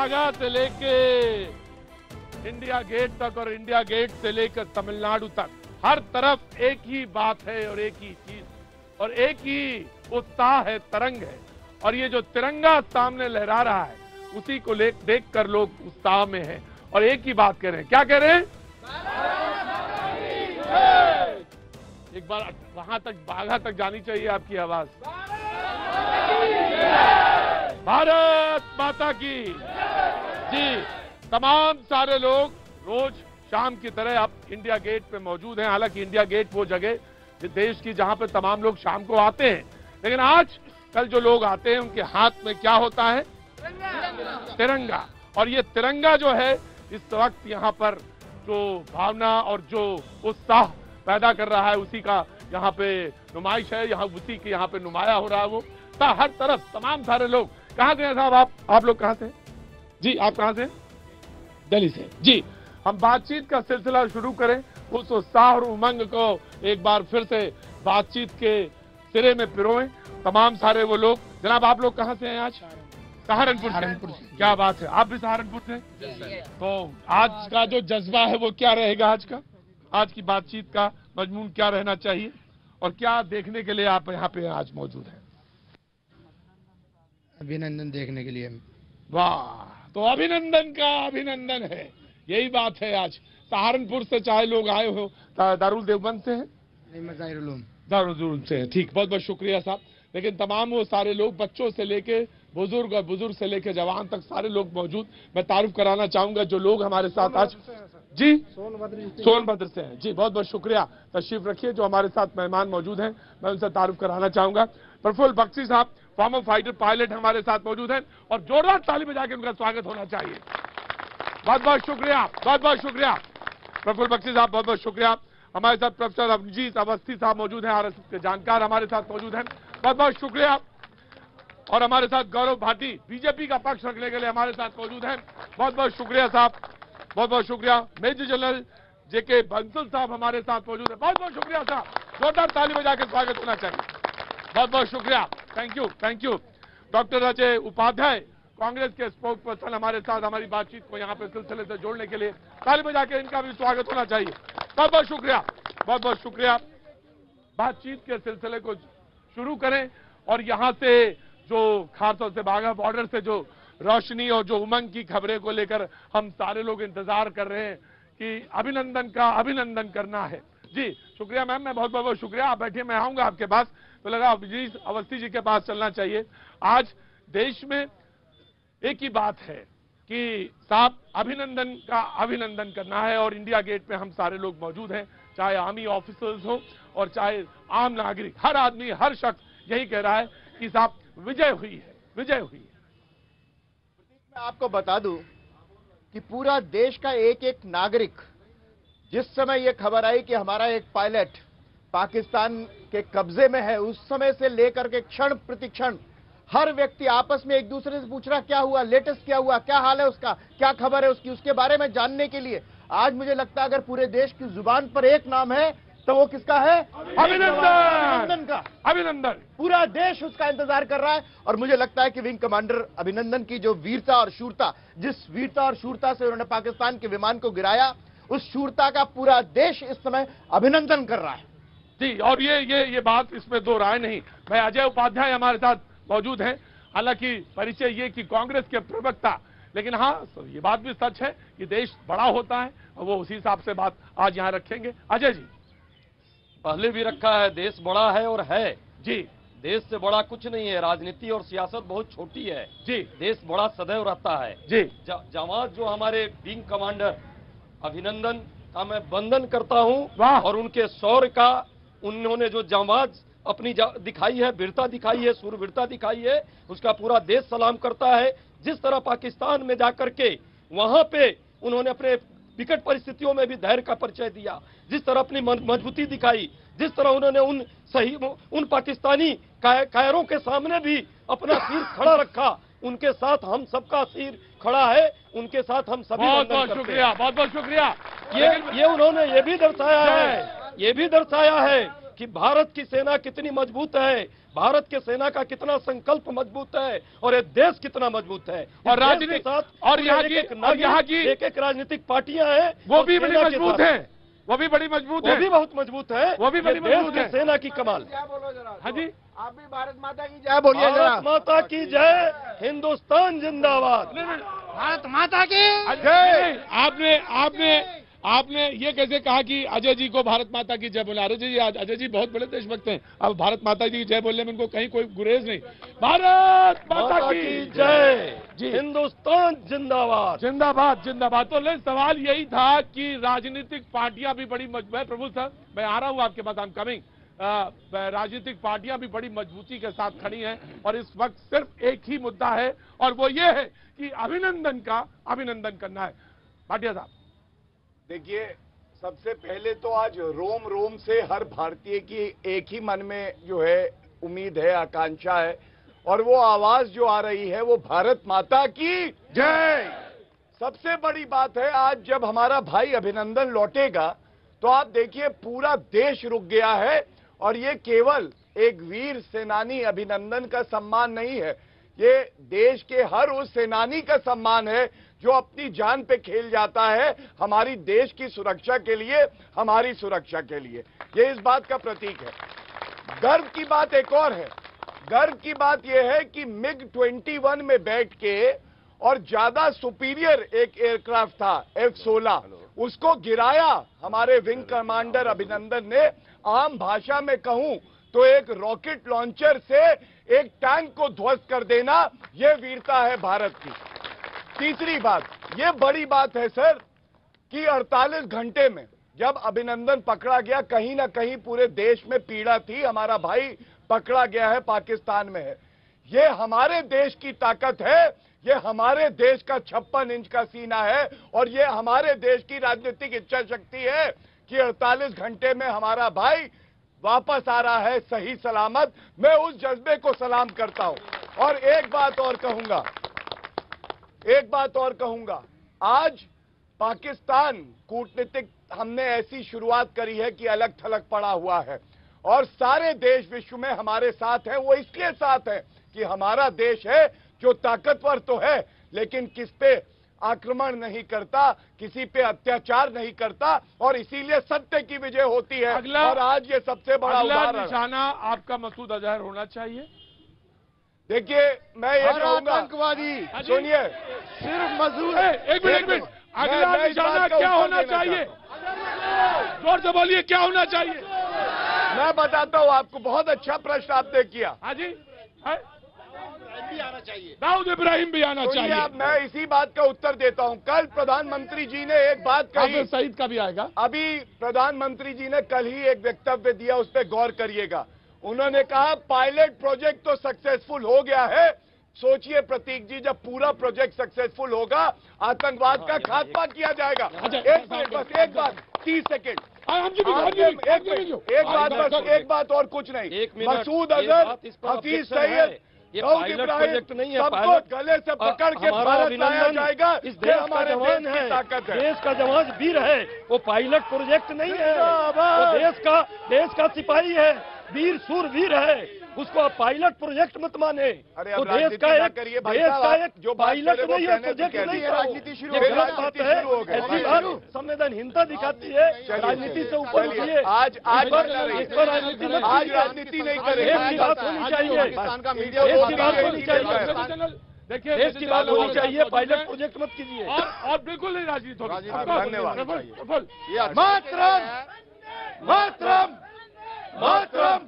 बागा से लेके इंडिया गेट तक और इंडिया गेट से लेकर तमिलनाडु तक हर तरफ एक ही बात है और एक ही चीज और एक ही उत्साह है, तरंग है। और ये जो तिरंगा सामने लहरा रहा है उसी को देख कर लोग उत्साह में हैं और एक ही बात कह रहे हैं। क्या कह रहे हैं? एक बार वहां तक, बागा तक जानी चाहिए आपकी आवाज। भारत माता की जी। तमाम सारे लोग रोज शाम की तरह अब इंडिया गेट पे मौजूद हैं। हालांकि इंडिया गेट वो जगह देश की जहां पे तमाम लोग शाम को आते हैं, लेकिन आज कल जो लोग आते हैं उनके हाथ में क्या होता है? तिरंगा। और ये तिरंगा जो है इस वक्त यहाँ पर जो भावना और जो उत्साह पैदा कर रहा है उसी का यहाँ पे नुमाइश है, यहाँ उसी के यहाँ पे नुमाया हो रहा है। वो हर तरफ तमाम सारे लोग। कहाँ गए साहब आप लोग कहाँ से? जी आप कहाँ से? दिल्ली से। जी हम बातचीत का सिलसिला शुरू करें, उस उत्साह और उमंग को एक बार फिर से बातचीत के सिरे में पिरोएं। तमाम सारे वो लोग। जनाब आप लोग कहाँ से हैं आज? सहारनपुर से। क्या बात है, आप भी सहारनपुर से? तो आज का जो जज्बा है वो क्या रहेगा? आज की बातचीत का मजमून क्या रहना चाहिए और क्या देखने के लिए आप यहाँ पे आज मौजूद हैं? अभिनंदन देखने के लिए। वाह, तो अभिनंदन का अभिनंदन है, यही बात है। आज सहारनपुर से चाहे लोग आए हो, दारुल देवबंद से हैं? नहीं, मैं दारुल से है। ठीक, बहुत बहुत शुक्रिया साहब। लेकिन तमाम वो सारे लोग, बच्चों से लेके बुजुर्ग और बुजुर्ग से लेके जवान तक सारे लोग मौजूद। मैं तारुफ कराना चाहूंगा जो लोग हमारे साथ आज। जी सोनभद्र से हैं। जी बहुत बहुत शुक्रिया, तशरीफ रखिए। जो हमारे साथ मेहमान मौजूद हैं मैं उनसे तारुफ कराना चाहूंगा। प्रफुल्ल बख्शी साहब, फॉर्मर फाइटर पायलट हमारे साथ मौजूद हैं और जोरदार ताली बजा के उनका स्वागत होना चाहिए। बहुत बहुत शुक्रिया, बहुत बहुत शुक्रिया प्रफुल्ल बख्शी साहब, बहुत बहुत शुक्रिया। हमारे साथ प्रोफेसर अभिजीत अवस्थी साहब मौजूद हैं, आरएसएस के जानकार हमारे साथ मौजूद हैं, बहुत बहुत शुक्रिया। और हमारे साथ गौरव भाटी, बीजेपी का पक्ष रखने के लिए हमारे साथ मौजूद हैं, बहुत बहुत शुक्रिया साहब, बहुत बहुत शुक्रिया। मेजर जनरल जेके बंसल साहब हमारे साथ मौजूद हैं, बहुत बहुत शुक्रिया साहब, जोरदार ताली बजा के स्वागत होना चाहिए। बहुत बहुत शुक्रिया, thank you, thank you. Doctor Ajay Upadhyay, Congress के स्पोक पर्सन हमारे साथ हमारी बातचीत को यहाँ पे सिलसिले से जोड़ने के लिए ताली बजा के इनका भी स्वागत होना चाहिए। बहुत बहुत शुक्रिया, बहुत बहुत शुक्रिया। बातचीत के सिलसिले को शुरू करें और यहाँ से जो खासतौर से बाघा बॉर्डर से जो रोशनी और जो उमंग की खबरें को लेकर हम सारे लोग इंतजार कर रहे हैं कि अभिनंदन का अभिनंदन करना है। जी शुक्रिया मैम, मैं बहुत बहुत शुक्रिया। आप बैठिए, मैं आऊंगा आपके पास। तो लगा अभिजीत अवस्थी जी के पास चलना चाहिए। आज देश में एक ही बात है कि साहब अभिनंदन का अभिनंदन करना है और इंडिया गेट पे हम सारे लोग मौजूद हैं, चाहे आर्मी ऑफिसर्स हो और चाहे आम नागरिक, हर आदमी हर शख्स यही कह रहा है कि साहब विजय हुई है, विजय हुई है। मैं आपको बता दूं कि पूरा देश का एक एक नागरिक, जिस समय यह खबर आई कि हमारा एक पायलट पाकिस्तान के कब्जे में है, उस समय से लेकर के क्षण प्रतिक्षण हर व्यक्ति आपस में एक दूसरे से पूछ रहा क्या हुआ, लेटेस्ट क्या हुआ, क्या हाल है उसका, क्या खबर है उसकी, उसके बारे में जानने के लिए आज मुझे लगता है अगर पूरे देश की जुबान पर एक नाम है तो वो किसका है? अभिनंदन का। अभिनंदन, पूरा देश उसका इंतजार कर रहा है। और मुझे लगता है कि विंग कमांडर अभिनंदन की जो वीरता और शूरता, जिस वीरता और शूरता से उन्होंने पाकिस्तान के विमान को गिराया, उस शूरता का पूरा देश इस समय अभिनंदन कर रहा है। जी, और ये बात, इसमें दो राय नहीं। भाई अजय उपाध्याय हमारे साथ मौजूद हैं, हालांकि परिचय ये कि कांग्रेस के प्रवक्ता, लेकिन हाँ ये बात भी सच है कि देश बड़ा होता है और वो उसी हिसाब से बात आज यहाँ रखेंगे। अजय जी, पहले भी रखा है, देश बड़ा है और है जी, देश से बड़ा कुछ नहीं है। राजनीति और सियासत बहुत छोटी है जी, देश बड़ा सदैव रहता है जी। जवान जो हमारे विंग कमांडर अभिनंदन का मैं वंदन करता हूं और उनके शौर्य का, उन्होंने जो जांबाज अपनी दिखाई है, वीरता दिखाई है, सूरवीरता दिखाई है, उसका पूरा देश सलाम करता है। जिस तरह पाकिस्तान में जाकर के वहां पे उन्होंने अपने विकट परिस्थितियों में भी धैर्य का परिचय दिया, जिस तरह अपनी मजबूती दिखाई, जिस तरह उन्होंने उन पाकिस्तानी कायरों के सामने भी अपना सिर खड़ा रखा, उनके साथ हम सबका सिर खड़ा है, उनके साथ हम सभी बहुत बहुत शुक्रिया, बहुत बहुत शुक्रिया। ये उन्होंने ये भी दर्शाया है कि भारत की सेना कितनी मजबूत है, भारत के सेना का कितना संकल्प मजबूत है और ये देश कितना मजबूत है। और राजनीति के साथ और यहाँ की एक एक राजनीतिक पार्टियां हैं, वो भी बड़ी मजबूत है, वो भी बड़ी मजबूत है, वो भी बहुत मजबूत है, वो भी बड़ी मजबूत है। सेना की कमाल। बोलो जरा। हाँ जी, आप भी भारत माता की जय बोलिए जरा। भारत माता की जय, हिंदुस्तान जिंदाबाद। भारत माता की जय। आपने ये कैसे कहा कि अजय जी को भारत माता की जय बोला? अजय जी बहुत बड़े देशभक्त हैं, अब भारत माता जी की जय बोलने में इनको कहीं कोई गुरेज नहीं। भारत माता की जय जी, हिंदुस्तान जिंदाबाद। जिंदाबाद जिंदाबाद। तो ले सवाल यही था कि राजनीतिक पार्टियां भी बड़ी मजबूत, प्रभु सर मैं आ रहा हूं आपके पास, आई एम कमिंग। राजनीतिक पार्टियां भी बड़ी मजबूती के साथ खड़ी हैं और इस वक्त सिर्फ एक ही मुद्दा है और वो ये है कि अभिनंदन करना है। भाटिया साहब, देखिए, सबसे पहले तो आज रोम रोम से हर भारतीय की एक ही मन में जो है उम्मीद है, आकांक्षा है, और वो आवाज जो आ रही है वो भारत माता की जय। सबसे बड़ी बात है, आज जब हमारा भाई अभिनंदन लौटेगा तो आप देखिए पूरा देश रुक गया है। और ये केवल एक वीर सेनानी अभिनंदन का सम्मान नहीं है, ये देश के हर उस सेनानी का सम्मान है जो अपनी जान पे खेल जाता है हमारी देश की सुरक्षा के लिए, हमारी सुरक्षा के लिए। ये इस बात का प्रतीक है। गर्व की बात एक और है, गर्व की बात यह है कि MiG-21 में बैठ के और ज्यादा सुपीरियर एक एयरक्राफ्ट था F-16, उसको गिराया हमारे विंग कमांडर अभिनंदन ने। आम भाषा में कहूं तो एक रॉकेट लॉन्चर से एक टैंक को ध्वस्त कर देना, यह वीरता है भारत की। तीसरी बात, यह बड़ी बात है सर कि 48 घंटे में जब अभिनंदन पकड़ा गया, कहीं ना कहीं पूरे देश में पीड़ा थी, हमारा भाई पकड़ा गया है, पाकिस्तान में है। यह हमारे देश की ताकत है, ये हमारे देश का 56 इंच का सीना है और ये हमारे देश की राजनीतिक इच्छा शक्ति है कि 48 घंटे में हमारा भाई वापस आ रहा है सही सलामत। मैं उस जज्बे को सलाम करता हूं। और एक बात और कहूंगा, आज पाकिस्तान कूटनीतिक हमने ऐसी शुरुआत करी है कि अलग थलग पड़ा हुआ है और सारे देश विश्व में हमारे साथ हैं। वो इसलिए साथ हैं कि हमारा देश है जो ताकतवर तो है लेकिन किस पे आक्रमण नहीं करता, किसी पे अत्याचार नहीं करता और इसीलिए सत्य की विजय होती है। और आज ये सबसे बड़ा उदाहरण निशाना आपका मसूद अजहर होना चाहिए। देखिए, मैं ये कहूंगा, आतंकवादी सुनिए, सिर्फ मजदूर। एक मिनट, अगला निशाना क्या होना चाहिए? जोर से बोलिए, क्या होना चाहिए? मैं बताता हूं आपको। बहुत अच्छा प्रश्न आपने किया। हाँ जी, भी आना चाहिए, दाऊद इब्राहिम भी आना चाहिए। अब मैं इसी बात का उत्तर देता हूं। कल प्रधानमंत्री जी ने एक बात कही, सईद का भी आएगा। अभी प्रधानमंत्री जी ने कल ही एक वक्तव्य दिया, उस पर गौर करिएगा। उन्होंने कहा पायलट प्रोजेक्ट तो सक्सेसफुल हो गया है। सोचिए प्रतीक जी, जब पूरा प्रोजेक्ट सक्सेसफुल होगा आतंकवाद का खात्मा किया जाएगा। एक मिनट बस, एक बात, 30 सेकेंड, एक बात और कुछ नहीं। मसूद अजहर, हफीज सईद, दाऊद इब्राहिम, सबको गले से पकड़ के भारत लाया जाएगा। इस देश का जवान है, देश का जवान वीर है, वो पायलट प्रोजेक्ट नहीं है, वो देश का सिपाही है, वीर सूरवीर है। उसको आप पायलट प्रोजेक्ट मत माने। तो देश का एक जो पायलट नहीं है, प्रोजेक्ट नहीं है, राजनीति शुरू हो गई। ऐसी बात संवेदनहीनता दिखाती है, राजनीति से ऊपर उठिए। आज राजनीति नहीं करेंगे। देश की बात होनी चाहिए, देश की बात होनी चाहिए, देखिए देश की बात होनी चाहिए, पायलट प्रोजेक्ट मत कीजिए। और बिल्कुल नहीं राजनीति होगी। धन्यवाद। मातरम, मातरम, मातरम,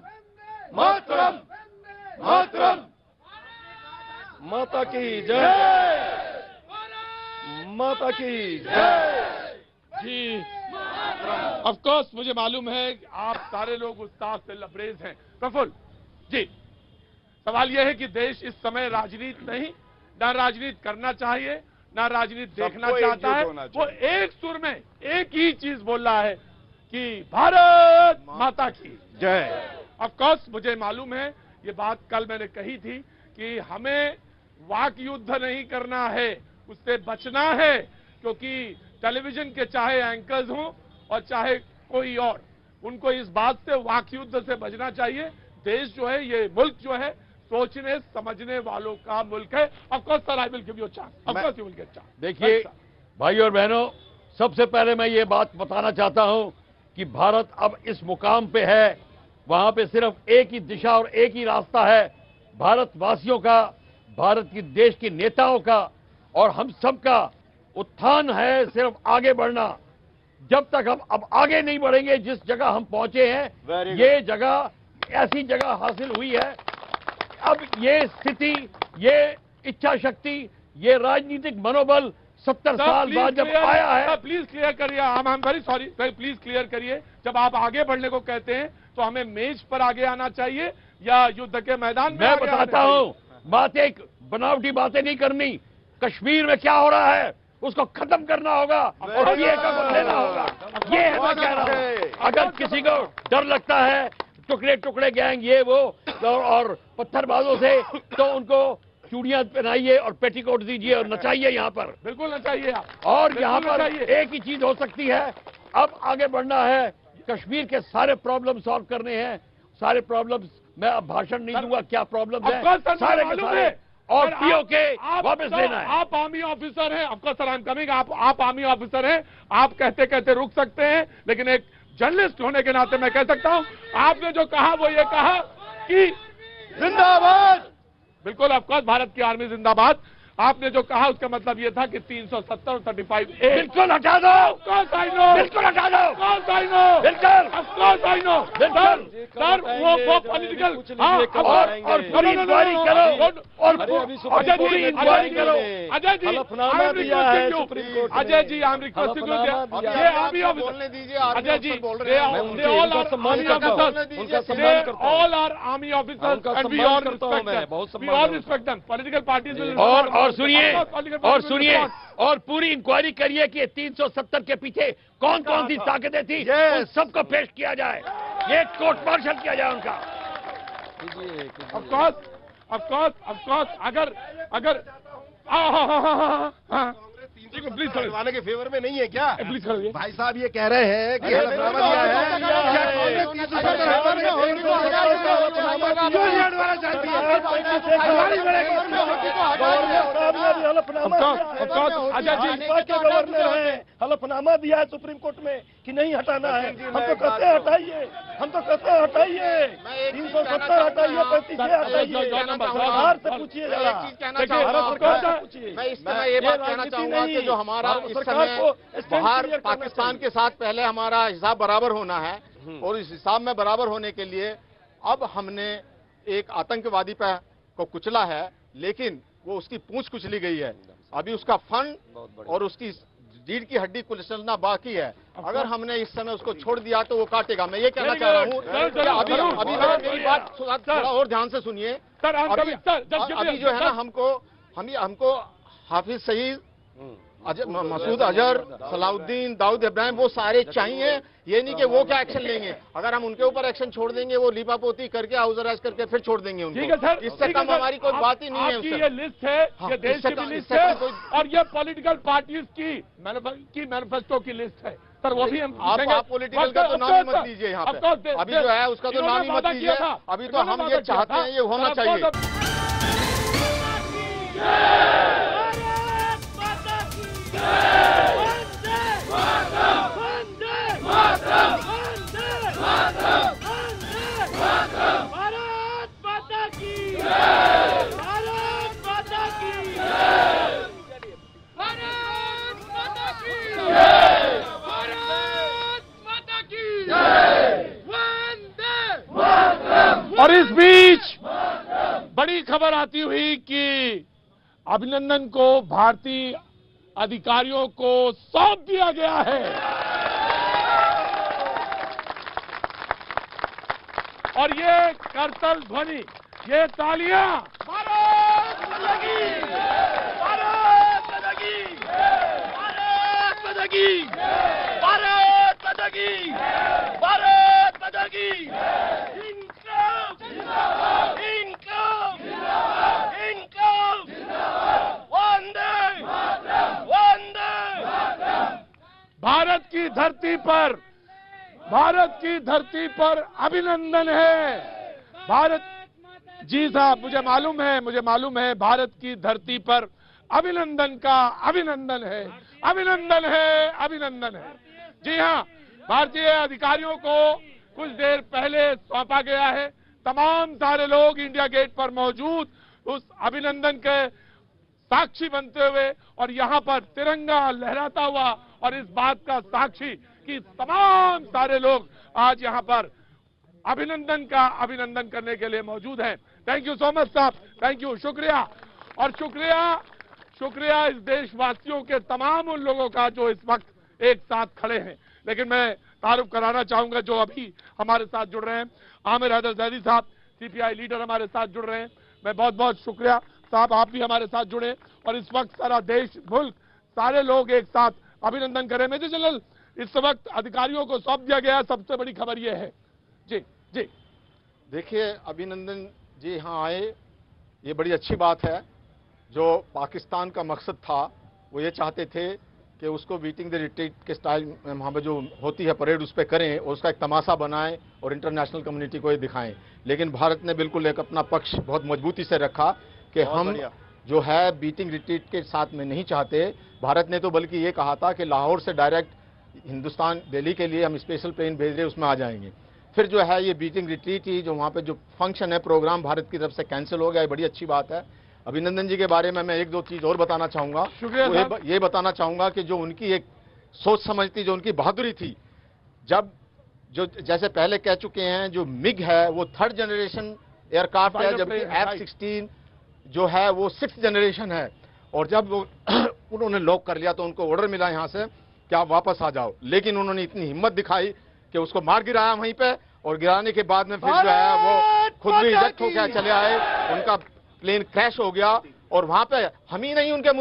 मातरम, मातरम, माता की जय, माता की जय। जी, ऑफ कोर्स मुझे मालूम है कि आप सारे लोग उत्साह से लबरेज हैं। प्रफुल्ल जी, सवाल यह है कि देश इस समय राजनीति नहीं, ना राजनीति करना चाहिए, ना राजनीति देखना चाहता है। वो एक सुर में एक ही चीज बोल रहा है कि भारत माता की जय। ऑफ कोर्स मुझे मालूम है, ये बात कल मैंने कही थी कि हमें वाक युद्ध नहीं करना है, उससे बचना है, क्योंकि टेलीविजन के चाहे एंकर्स हों और चाहे कोई और, उनको इस बात से वाकयुद्ध से बचना चाहिए। देश जो है, ये मुल्क जो है, सोचने समझने वालों का मुल्क है। Of course sir, I will give you chance, of course you will get chance. देखिए भाई और बहनों, सबसे पहले मैं ये बात बताना चाहता हूं कि भारत अब इस मुकाम पे है, वहां पे सिर्फ एक ही दिशा और एक ही रास्ता है, भारतवासियों का, भारत की देश के नेताओं का और हम सबका उत्थान है, सिर्फ आगे बढ़ना। जब तक हम अब आगे नहीं बढ़ेंगे, जिस जगह हम पहुंचे हैं, ये जगह ऐसी जगह हासिल हुई है, अब ये स्थिति, ये इच्छा शक्ति, ये राजनीतिक मनोबल 70 साल बाद जब आया है। प्लीज क्लियर करिए, I am very sorry, please clear करिए। जब आप आगे बढ़ने को कहते हैं तो हमें मेज पर आगे आना चाहिए या युद्ध के मैदान में? मैं बताता हूं, बातें बनावटी बातें नहीं करनी। कश्मीर में क्या हो रहा है उसको खत्म करना होगा और ये कदम लेना होगा। ये है मैं कह रहा हूं। अगर किसी को डर लगता है टुकड़े टुकड़े गैंग ये वो और पत्थरबाजों से, तो उनको चूड़ियां पहनाइए और पेटीकोट दीजिए और नचाइए यहाँ पर, बिल्कुल नचाइए आप। और यहाँ पर एक ही चीज हो सकती है, अब आगे बढ़ना है, कश्मीर के सारे प्रॉब्लम सॉल्व करने हैं। सारे प्रॉब्लम्स, मैं अब भाषण नहीं दूंगा क्या प्रॉब्लम है, सारे के सारे, और पीओके वापस लेना है। आप आर्मी ऑफिसर हैं, of course sir I am coming, आप आर्मी ऑफिसर हैं, आप कहते कहते रुक सकते हैं, लेकिन एक जर्नलिस्ट होने के नाते मैं कह सकता हूं, आपने जो कहा वो ये कहा कि जिंदाबाद, बिल्कुल ऑफकोर्स भारत की आर्मी जिंदाबाद। आपने जो कहा उसका मतलब ये था कि 370 और 35A बिल्कुल हटा दो, ऑफकोर्स आई नो, बिल्कुल हटा दो, ऑफकोर्स आई नो, बिल्कुल, ऑफकोर्स आई नो। सर वो पॉलिटिकल, और पूरी इंक्वायरी करो, और पूरी इंक्वायरी करो। अजय जी, हलफनामा दिया है सुप्रीम कोर्ट ने। Ajay ji, I am requesting you, ये आर्मी ऑफिसर बोलने दीजिए। Ajay ji, they all are सम्मान आर्मी करता हूं, ऑफिसर्स, उनका सम्मान करता हूं, ऑल आर आर्मी ऑफिसर्स उनका एंड वी सम्मान ऑल करता हूं मैं, रिस्पेक्ट बहुत देम, वी सम्मान ऑल करता हूं। Respect them. Political parties will और सुनिए और पूरी इंक्वायरी करिए कि 370 के पीछे कौन कौन सी ताकतें थी, उन सबको पेश किया जाए, ये कोर्ट मार्शल किया जाए उनका। ऑफकोर्स अगर प्लीज हटवाने के फेवर में नहीं है क्या? प्लीज करिए भाई साहब ये कह रहे हैं कि हलफनामा दिया है, अजय जी, गवर्नर है, हलफनामा दिया है सुप्रीम कोर्ट में कि नहीं हटाना है, हम तो कहते हैं हटाइए, हम तो कहते हैं हटाइए, 370 हटाइए, 35 हटाइए, बाहर से पूछिए जरा। मैं इस समय ये बात कहना चाहूंगा कि जो हमारा इस समय बाहर पाकिस्तान के साथ पहले हमारा हिसाब बराबर होना है, और इस हिसाब में बराबर होने के लिए अब हमने एक आतंकवादी पे को कुचला है, लेकिन वो उसकी पूंछ कुचली गई है, अभी उसका फंड और उसकी रीढ़ की हड्डी कुचलना बाकी है। अगर हमने इस समय उसको छोड़ दिया तो वो काटेगा। मैं ये कहना चाह रहा हूँ कि अभी मेरी बात थोड़ा और ध्यान से सुनिए। अभी जो है ना, हमको हाफिज सईद, मसूद अजहर, सलाउद्दीन, दाऊद इब्राहिम, वो सारे चाहिए। ये नहीं कि वो क्या एक्शन लेंगे, अगर हम उनके ऊपर एक्शन छोड़ देंगे, वो लीपापोती करके हाउस अरेस्ट करके फिर छोड़ देंगे उनको। ठीक है सर, इससे कम हमारी कोई बात ही नहीं है। आपकी ये लिस्ट है, ये देश की भी लिस्ट है, और ये पॉलिटिकल पार्टीज की मैनिफेस्टो की लिस्ट है सर, वो भी हम आप पॉलिटिकल का तो नाम ही मत लीजिए यहाँ पे, अभी जो है उसका तो नाम ही मत लीजिए। अभी तो हम ये चाहते हैं, ये होना चाहिए। और इस बीच बड़ी खबर आती हुई कि अभिनंदन को भारतीय अधिकारियों को सौंप दिया गया है, और ये करतल ध्वनि, ये तालियां भारत माता की, भारत माता की, भारत माता की, भारत माता की, भारत माता की, इनकलाब जिंदाबाद, इनकलाब जिंदाबाद, इनकलाब जिंदाबाद, वंदे मातरम, वंदे मातरम। भारत की धरती पर भारत की धरती पर अभिनंदन है। भारत, जी साहब, मुझे मालूम है भारत की धरती पर अभिनंदन का अभिनंदन है, अभिनंदन है, अभिनंदन है। जी हाँ, भारतीय अधिकारियों को कुछ देर पहले सौंपा गया है। तमाम सारे लोग इंडिया गेट पर मौजूद उस अभिनंदन के साक्षी बनते हुए और यहाँ पर तिरंगा लहराता हुआ और इस बात का साक्षी कि तमाम सारे लोग आज यहाँ पर अभिनंदन का अभिनंदन करने के लिए मौजूद हैं। थैंक यू सो मच साहब, थैंक यू, शुक्रिया। और शुक्रिया इस देशवासियों के तमाम उन लोगों का जो इस वक्त एक साथ खड़े हैं। लेकिन मैं तारुफ कराना चाहूंगा जो अभी हमारे साथ जुड़ रहे हैं, आमिर हैदर जैदी साहब, सीपीआई लीडर हमारे साथ जुड़ रहे हैं। मैं बहुत बहुत शुक्रिया साहब, आप भी हमारे साथ जुड़े और इस वक्त सारा देश, मुल्क, सारे लोग एक साथ अभिनंदन करें। मेजर जनरल, इस वक्त अधिकारियों को सौंप दिया गया, सबसे बड़ी खबर यह है। जी जी, देखिए, अभिनंदन जी यहाँ आए, ये बड़ी अच्छी बात है। जो पाकिस्तान का मकसद था वो ये चाहते थे कि उसको बीटिंग द रिट्रीट के स्टाइल में वहाँ पर जो होती है परेड उस पर करें और उसका एक तमाशा बनाएं और इंटरनेशनल कम्युनिटी को ये दिखाएं। लेकिन भारत ने बिल्कुल एक अपना पक्ष बहुत मजबूती से रखा कि हम जो है बीटिंग रिट्रीट के साथ में नहीं चाहते। भारत ने तो बल्कि ये कहा था कि लाहौर से डायरेक्ट हिंदुस्तान, दिल्ली के लिए हम स्पेशल प्लेन भेज रहे, उसमें आ जाएंगे। फिर जो है ये बीटिंग रिट्रीट ही जो वहाँ पे जो फंक्शन है, प्रोग्राम भारत की तरफ से कैंसिल हो गया, ये बड़ी अच्छी बात है। अभिनंदन जी के बारे में मैं एक दो चीज और बताना चाहूंगा। ये बताना चाहूंगा कि जो उनकी एक सोच समझ थी, जो उनकी बहादुरी थी, जब जो जैसे पहले कह चुके हैं, जो मिग है वो 3rd जनरेशन एयरक्राफ्ट है, जबकि F-16 जो है वो 6th जनरेशन है। और जब उन्होंने लॉक कर लिया तो उनको ऑर्डर मिला यहाँ से कि आप वापस आ जाओ। लेकिन उन्होंने इतनी हिम्मत दिखाई कि उसको मार गिराया वहीं पे, और गिराने के बाद में फिर जो है वो खुद भी इजेक्ट होकर चले आए। उनका प्लेन क्रैश हो गया और वहां पे हम ही नहीं, उनके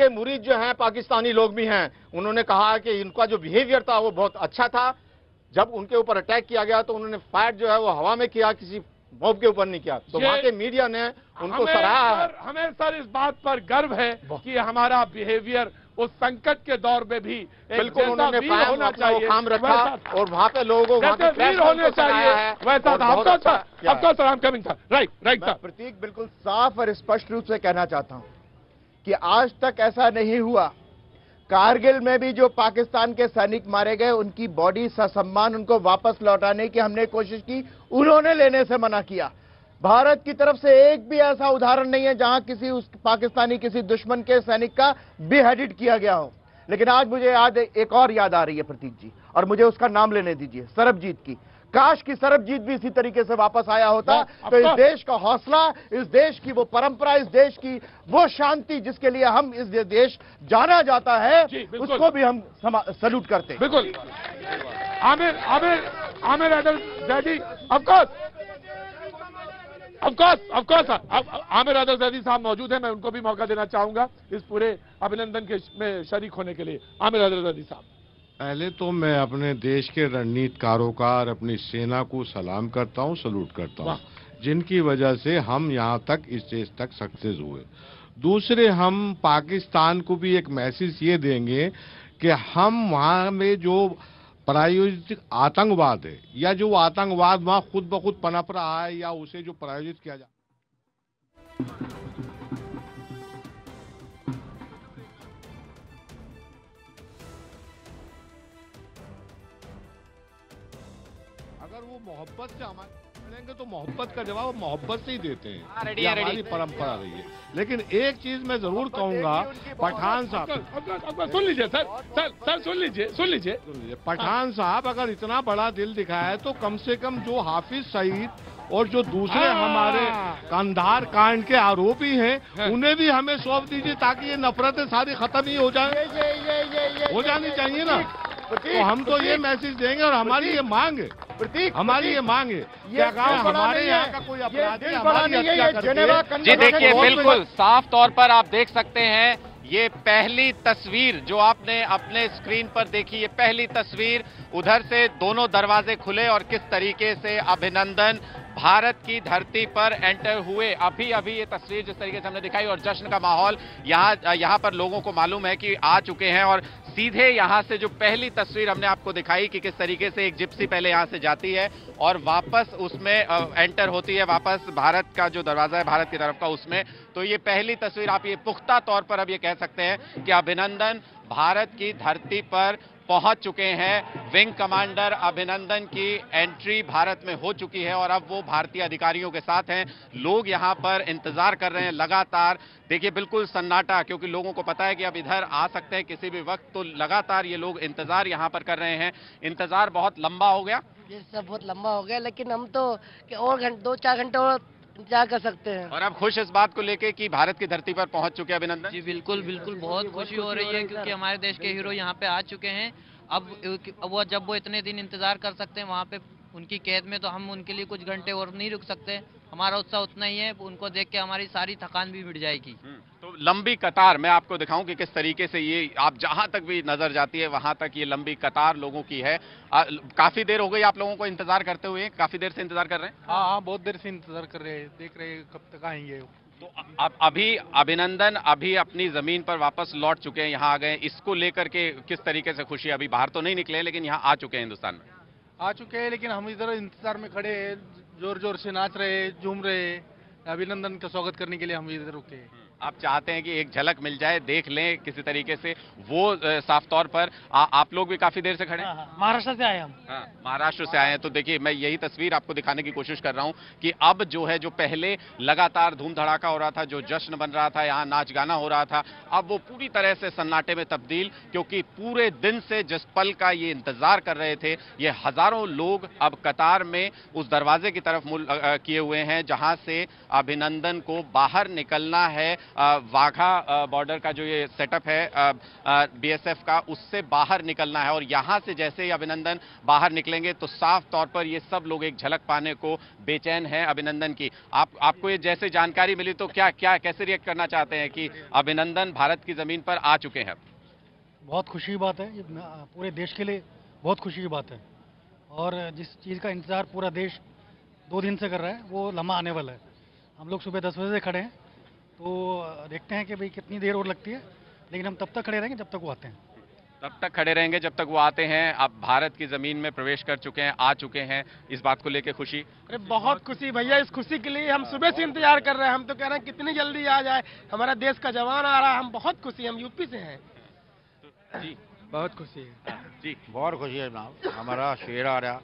मुरीद जो हैं पाकिस्तानी लोग भी हैं। उन्होंने कहा कि इनका जो बिहेवियर था वो बहुत अच्छा था। जब उनके ऊपर अटैक किया गया तो उन्होंने फायर जो है वो हवा में किया, किसी मॉब के ऊपर नहीं किया। तो वहां के मीडिया ने उनको सराहा है। हमें सर इस बात पर गर्व है कि हमारा बिहेवियर उस संकट के दौर में भी बिल्कुल उन्होंने होना चाहिए, काम रखा और वहां पे लोगों को होने चाहिए वैसा था। राइट। प्रतीक, बिल्कुल साफ और स्पष्ट रूप से कहना चाहता हूं कि आज तक ऐसा नहीं हुआ। कारगिल में भी जो पाकिस्तान के सैनिक मारे गए, उनकी बॉडी ससम्मान उनको वापस लौटाने की हमने कोशिश की, उन्होंने लेने से मना किया। भारत की तरफ से एक भी ऐसा उदाहरण नहीं है जहां किसी उस पाकिस्तानी किसी दुश्मन के सैनिक का बेहेडेड किया गया हो। लेकिन आज मुझे याद एक और याद आ रही है प्रतीक जी, और मुझे उसका नाम लेने दीजिए, सरबजीत की। काश की सरबजीत भी इसी तरीके से वापस आया होता तो इस देश का हौसला, इस देश की वो परंपरा, इस देश की वो शांति जिसके लिए हम इस देश जाना जाता है, उसको भी हम सल्यूट करते। बिल्कुल। आमिर हैदर जैदी, ऑफकोर्स आमिर हैदर जैदी साहब मौजूद हैं, मैं उनको भी मौका देना चाहूंगा इस पूरे अभिनंदन के में शरीक होने के लिए। आमिर हैदर जैदी साहब, पहले तो मैं अपने देश के रणनीतिकारों का और अपनी सेना को सलाम करता हूं, सलूट करता हूं, जिनकी वजह से हम यहां तक इस स्टेज तक सक्सेस हुए। दूसरे, हम पाकिस्तान को भी एक मैसेज ये देंगे कि हम वहां में जो प्रायोजित आतंकवाद है या जो आतंकवाद वहां खुद ब खुद पनप रहा है या उसे जो प्रायोजित किया जाए, अगर वो मोहब्बत से हमारे मिलेंगे तो मोहब्बत का जवाब मोहब्बत से ही देते हैं। ये हमारी परंपरा रही है। लेकिन एक चीज मैं जरूर कहूंगा, पठान साहब सुन लीजिए सर सुन लीजिए पठान साहब अगर इतना बड़ा दिल दिखाया है तो कम से कम जो हाफिज सईद और जो दूसरे हमारे कंधार कांड के आरोपी हैं उन्हें भी हमें सौंप दीजिए, ताकि ये नफरतें सारी खत्म ही हो जानी चाहिए ना। तो हम तो ये मैसेज देंगे और हमारी ये मांग है, हमारी ये मांग है कि अगर हमारे यहाँ का कोई अपराधी हमारी हत्या करके। जी देखिए, बिल्कुल साफ तौर पर आप देख सकते हैं, ये पहली तस्वीर जो आपने अपने स्क्रीन पर देखी, ये पहली तस्वीर उधर से दोनों दरवाजे खुले और किस तरीके से अभिनंदन भारत की धरती पर एंटर हुए। अभी अभी ये तस्वीर जिस तरीके से हमने दिखाई और जश्न का माहौल यहाँ पर लोगों को मालूम है कि आ चुके हैं। और सीधे यहां से जो पहली तस्वीर हमने आपको दिखाई कि किस तरीके से एक जिप्सी पहले यहां से जाती है और वापस उसमें एंटर होती है, वापस भारत का जो दरवाजा है भारत की तरफ का उसमें। तो ये पहली तस्वीर आप ये पुख्ता तौर पर अब ये कह सकते हैं कि अभिनंदन भारत की धरती पर पहुंच चुके हैं। विंग कमांडर अभिनंदन की एंट्री भारत में हो चुकी है और अब वो भारतीय अधिकारियों के साथ हैं। लोग यहां पर इंतजार कर रहे हैं लगातार। देखिए बिल्कुल सन्नाटा, क्योंकि लोगों को पता है कि अब इधर आ सकते हैं किसी भी वक्त, तो लगातार ये लोग इंतजार यहां पर कर रहे हैं। इंतजार बहुत लंबा हो गया। ये सब बहुत लंबा हो गया, लेकिन हम तो और 2-4 घंटे और इंतजार कर सकते हैं। और अब खुश इस बात को लेके कि भारत की धरती पर पहुंच चुके हैं अभिनंदन? जी बिल्कुल बिल्कुल, बहुत खुशी हो रही है क्योंकि हमारे देश के हीरो यहाँ पे आ चुके हैं। अब जब वो इतने दिन इंतजार कर सकते हैं वहाँ पे उनकी कैद में, तो हम उनके लिए कुछ घंटे और नहीं रुक सकते। हमारा उत्साह उतना ही है, उनको देख के हमारी सारी थकान भी मिट जाएगी। तो लंबी कतार मैं आपको दिखाऊं कि किस तरीके से ये आप जहां तक भी नजर जाती है वहां तक ये लंबी कतार लोगों की है। काफी देर हो गई आप लोगों को इंतजार करते हुए? काफी देर से इंतजार कर रहे हैं? हाँ, बहुत देर से इंतजार कर रहे हैं, देख रहे हैं कब तक आएंगे। तो अभी अभिनंदन अभी अपनी जमीन पर वापस लौट चुके हैं, यहाँ आ गए। इसको लेकर के किस तरीके से खुशी? अभी बाहर तो नहीं निकले लेकिन यहाँ आ चुके हैं हिंदुस्तान में। आ चुके हैं, लेकिन हम इधर इंतजार में खड़े हैं, जोर जोर से नाच रहे हैं, झूम रहे हैं। अभिनंदन का स्वागत करने के लिए हम इधर रुके हैं। आप चाहते हैं कि एक झलक मिल जाए, देख लें किसी तरीके से, वो साफ तौर पर आप लोग भी काफी देर से खड़े हैं? महाराष्ट्र से आए हम। महाराष्ट्र से आए हैं। तो देखिए मैं यही तस्वीर आपको दिखाने की कोशिश कर रहा हूं कि अब जो है, जो पहले लगातार धूम धड़ाका हो रहा था, जो जश्न बन रहा था, यहाँ नाच गाना हो रहा था, अब वो पूरी तरह से सन्नाटे में तब्दील, क्योंकि पूरे दिन से जिस पल का ये इंतजार कर रहे थे, ये हजारों लोग अब कतार में उस दरवाजे की तरफ मुंह किए हुए हैं जहां से अभिनंदन को बाहर निकलना है। वाघा बॉर्डर का जो ये सेटअप है बीएसएफ का, उससे बाहर निकलना है। और यहां से जैसे ही अभिनंदन बाहर निकलेंगे तो साफ तौर पर ये सब लोग एक झलक पाने को बेचैन हैं अभिनंदन की। आपको ये जैसे जानकारी मिली तो क्या कैसे रिएक्ट करना चाहते हैं कि अभिनंदन भारत की जमीन पर आ चुके हैं? बहुत खुशी की बात है, ये पूरे देश के लिए बहुत खुशी की बात है। और जिस चीज़ का इंतजार पूरा देश 2 दिन से कर रहा है वो लम्हा आने वाला है। हम लोग सुबह 10 बजे से खड़े हैं, तो देखते हैं कि भाई कितनी देर और लगती है, लेकिन हम तब तक खड़े रहेंगे जब तक वो आते हैं। तब तक खड़े रहेंगे जब तक वो आते हैं। अब भारत की जमीन में प्रवेश कर चुके हैं, आ चुके हैं। इस बात को लेकर खुशी? अरे बहुत खुशी भैया, इस खुशी के लिए हम सुबह से इंतजार कर रहे हैं। हम तो कह रहे हैं कितनी जल्दी आ जाए, हमारा देश का जवान आ रहा है। हम बहुत खुशी, हम यूपी से हैं जी, बहुत खुशी है जी, बहुत खुशी है जनाब। हमारा शेर आ रहा,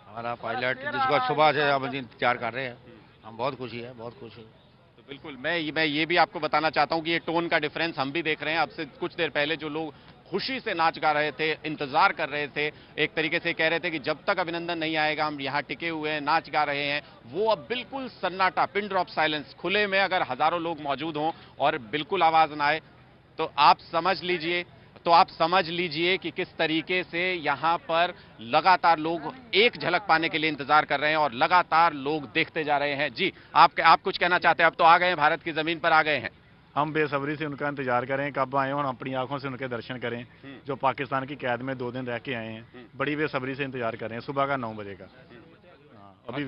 हमारा पायलट जिसको सुबह से हम इंतजार कर रहे हैं, हम बहुत खुशी है, बहुत खुशी। तो बिल्कुल मैं ये भी आपको बताना चाहता हूं कि ये टोन का डिफरेंस हम भी देख रहे हैं। अब से कुछ देर पहले जो लोग खुशी से नाच गा रहे थे, इंतजार कर रहे थे, एक तरीके से कह रहे थे कि जब तक अभिनंदन नहीं आएगा हम यहाँ टिके हुए हैं, नाच गा रहे हैं, वो अब बिल्कुल सन्नाटा, पिन ड्रॉप साइलेंस। खुले में अगर हजारों लोग मौजूद हों और बिल्कुल आवाज ना आए तो आप समझ लीजिए कि किस तरीके से यहां पर लगातार लोग एक झलक पाने के लिए इंतजार कर रहे हैं और लगातार लोग देखते जा रहे हैं। जी, आप कुछ कहना चाहते हैं? अब तो आ गए हैं, भारत की जमीन पर आ गए हैं। हम बेसब्री से उनका इंतजार करें, कब आए और अपनी आंखों से उनके दर्शन करें। जो पाकिस्तान की कैद में 2 दिन रह के आए हैं, बड़ी बेसब्री से इंतजार कर रहे हैं। सुबह का 9 बजे का अभी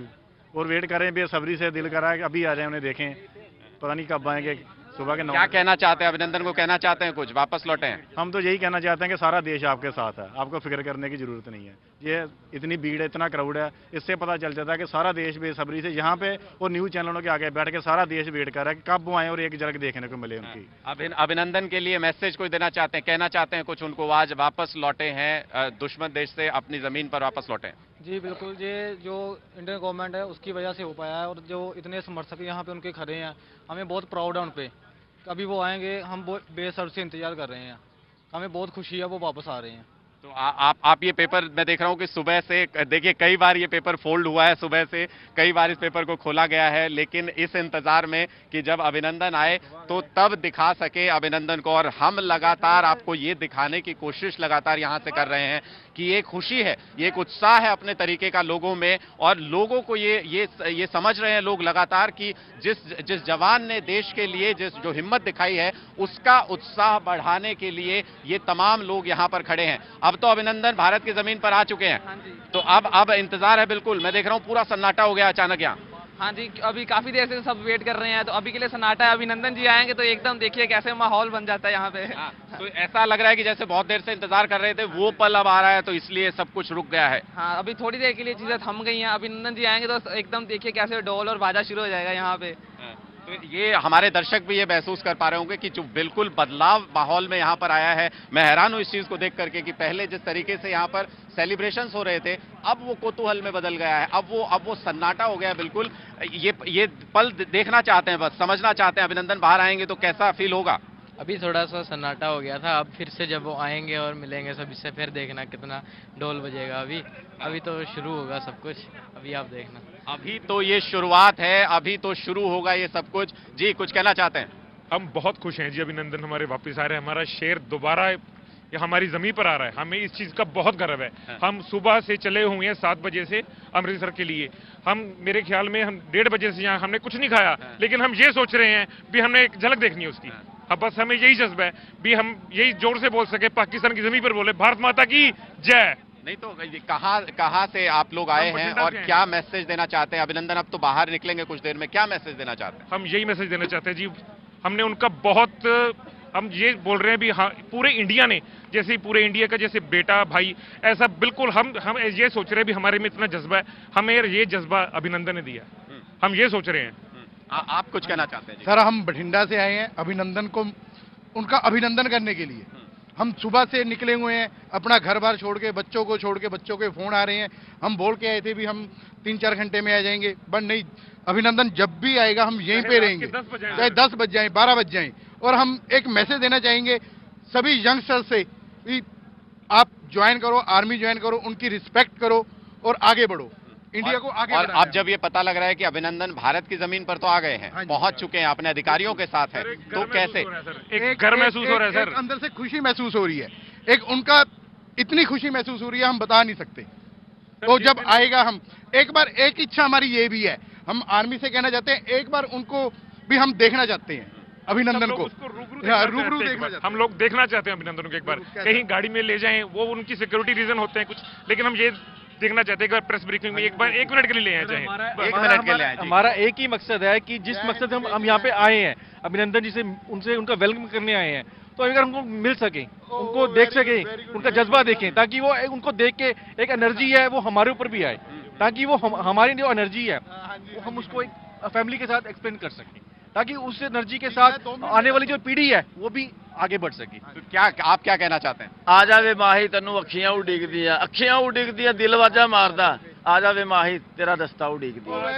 और वेट कर रहे हैं बेसब्री से। दिल कर रहा है कि अभी आ जाए, उन्हें देखें, पता नहीं कब आएंगे। सुबह के 9। क्या कहना चाहते हैं अभिनंदन को? कहना चाहते हैं कुछ, वापस लौटे हैं? हम तो यही कहना चाहते हैं कि सारा देश आपके साथ है, आपको फिक्र करने की जरूरत नहीं है। ये इतनी भीड़ है, इतना क्राउड है, इससे पता चल जाता है कि सारा देश बेसब्री से यहाँ पे और न्यूज चैनलों के आगे बैठ के सारा देश वेट कर रहा है कि कब वो आए और एक झलक देखने को मिले उनकी। अभिनंदन के लिए मैसेज कोई देना चाहते हैं, कहना चाहते हैं कुछ उनको? आज वापस लौटे हैं, दुश्मन देश से अपनी जमीन पर वापस लौटे हैं। जी बिल्कुल, ये जो इंडियन गवर्नमेंट है उसकी वजह से हो पाया है, और जो इतने समर्थक यहाँ पे उनके खड़े हैं, हमें बहुत प्राउड है उन पे। अभी वो आएंगे, हम बेसब्री से इंतजार कर रहे हैं। हमें बहुत खुशी है वो वापस आ रहे हैं। तो आप ये पेपर मैं देख रहा हूँ कि सुबह से देखिए कई बार ये पेपर फोल्ड हुआ है, सुबह से कई बार इस पेपर को खोला गया है, लेकिन इस इंतजार में कि जब अभिनंदन आए तो तब दिखा सके अभिनंदन को। और हम लगातार आपको ये दिखाने की कोशिश लगातार यहाँ से कर रहे हैं कि ये खुशी है, ये एक उत्साह है अपने तरीके का लोगों में, और लोगों को ये समझ रहे हैं लोग लगातार कि जिस जवान ने देश के लिए जो हिम्मत दिखाई है, उसका उत्साह बढ़ाने के लिए ये तमाम लोग यहाँ पर खड़े हैं। अब तो अभिनंदन भारत की जमीन पर आ चुके हैं, तो अब इंतजार है। बिल्कुल, मैं देख रहा हूँ पूरा सन्नाटा हो गया अचानक यहाँ। हाँ जी, अभी काफी देर से सब वेट कर रहे हैं, तो अभी के लिए सन्नाटा है। अभिनंदन जी आएंगे तो एकदम देखिए कैसे माहौल बन जाता है यहाँ पे। तो ऐसा लग रहा है कि जैसे बहुत देर से इंतजार कर रहे थे, वो पल अब आ रहा है, तो इसलिए सब कुछ रुक गया है। हाँ, अभी थोड़ी देर के लिए चीजें थम गई हैं। अभिनंदन जी आएंगे तो एकदम देखिए कैसे ढोल और बाजा शुरू हो जाएगा यहाँ पे। तो ये हमारे दर्शक भी ये महसूस कर पा रहे होंगे कि जो बिल्कुल बदलाव माहौल में यहाँ पर आया है। मैं हैरान हूँ इस चीज को देख करके कि पहले जिस तरीके से यहाँ पर सेलिब्रेशंस हो रहे थे, अब वो कौतूहल में बदल गया है, अब वो सन्नाटा हो गया है। बिल्कुल ये पल देखना चाहते हैं, बस समझना चाहते हैं। अभिनंदन बाहर आएंगे तो कैसा फील होगा? अभी थोड़ा सा सन्नाटा हो गया था, अब फिर से जब वो आएंगे और मिलेंगे सभी से, फिर देखना कितना ढोल बजेगा। अभी तो शुरू होगा सब कुछ, अभी आप देखना। अभी तो ये शुरुआत है, अभी तो शुरू होगा ये सब कुछ। जी, कुछ कहना चाहते हैं? हम बहुत खुश हैं जी, अभिनंदन हमारे वापस आ रहे हैं, हमारा शेर दोबारा हमारी जमीन पर आ रहा है। हमें इस चीज का बहुत गर्व है। हम सुबह से चले हुए हैं 7 बजे से अमृतसर के लिए। मेरे ख्याल में हम 1:30 बजे से यहाँ, हमने कुछ नहीं खाया, लेकिन हम ये सोच रहे हैं भी हमने एक झलक देखनी है उसकी। अब बस हमें यही जज्बा है भी हम यही जोर से बोल सके, पाकिस्तान की जमीन पर बोले भारत माता की जय। नहीं तो कहाँ से आप लोग आए हैं और क्या मैसेज देना चाहते हैं? अभिनंदन अब तो बाहर निकलेंगे कुछ देर में, क्या मैसेज देना चाहते हैं? हम यही मैसेज देना चाहते हैं जी, हमने उनका बहुत, हम ये बोल रहे हैं भी हाँ, पूरे इंडिया ने, जैसे पूरे इंडिया का जैसे बेटा भाई, ऐसा बिल्कुल हम ये सोच रहे हैं भी हमारे में इतना जज्बा है, हमें ये जज्बा अभिनंदन ने दिया। हम ये सोच रहे हैं। आप कुछ कहना चाहते हैं? सर, हम बठिंडा से आए हैं अभिनंदन को, उनका अभिनंदन करने के लिए। हम सुबह से निकले हुए हैं, अपना घर बार छोड़ के, बच्चों को छोड़ के, बच्चों के फोन आ रहे हैं। हम बोल के आए थे भी हम 3-4 घंटे में आ जाएंगे, बट नहीं, अभिनंदन जब भी आएगा हम यहीं पे रहेंगे, चाहे 10 बज जाए, 12 बज जाए। और हम एक मैसेज देना चाहेंगे सभी यंगस्टर्स से कि आप ज्वाइन करो, आर्मी ज्वाइन करो, उनकी रिस्पेक्ट करो और आगे बढ़ो, इंडिया को आगे और अब जब ये पता लग रहा है कि अभिनंदन भारत की जमीन पर तो आ गए हैं, पहुंच चुके हैं, अपने अधिकारियों के साथ है, तो कैसे एक घर महसूस हो रहा है सर? अंदर से खुशी महसूस हो रही है, एक उनका इतनी खुशी महसूस हो रही है, हम बता नहीं सकते। तो जब आएगा, हम एक बार, एक इच्छा हमारी ये भी है, हम आर्मी से कहना चाहते हैं, एक बार उनको भी हम देखना चाहते हैं, अभिनंदन को रूबरू देखना चाहते हैं। हम लोग देखना चाहते हैं अभिनंदन को एक बार, कहीं गाड़ी में ले जाएं, वो उनकी सिक्योरिटी रीजन होते हैं कुछ, लेकिन हम ये देखना चाहते हैं एक बार प्रेस ब्रीफिंग में एक बार 1 मिनट के लिए ले आए, चाहे 1 मिनट के लिए आए। हमारा एक ही मकसद है कि जिस मकसद से हम यहाँ पे आए हैं, अभिनंदन जी से उनसे उनका वेलकम करने आए हैं, तो अगर हमको मिल सके, उनको देख सके, उनका जज्बा देखें, ताकि वो उनको देख के एक एनर्जी है वो हमारे ऊपर भी आए, ताकि वो हमारी जो एनर्जी है हम उसको एक फैमिली के साथ एक्सप्लेन कर सकें, ताकि उस एनर्जी के साथ आने वाली जो पीढ़ी है वो भी आगे बढ़ सके। तो क्या आप क्या कहना चाहते हैं? आ जावे माही तेनू अखियां उडिक दिया, अखियां उडिक दिया, दिल वाजा मारदा, आ जावे माही तेरा दस्ता उडिक दिया।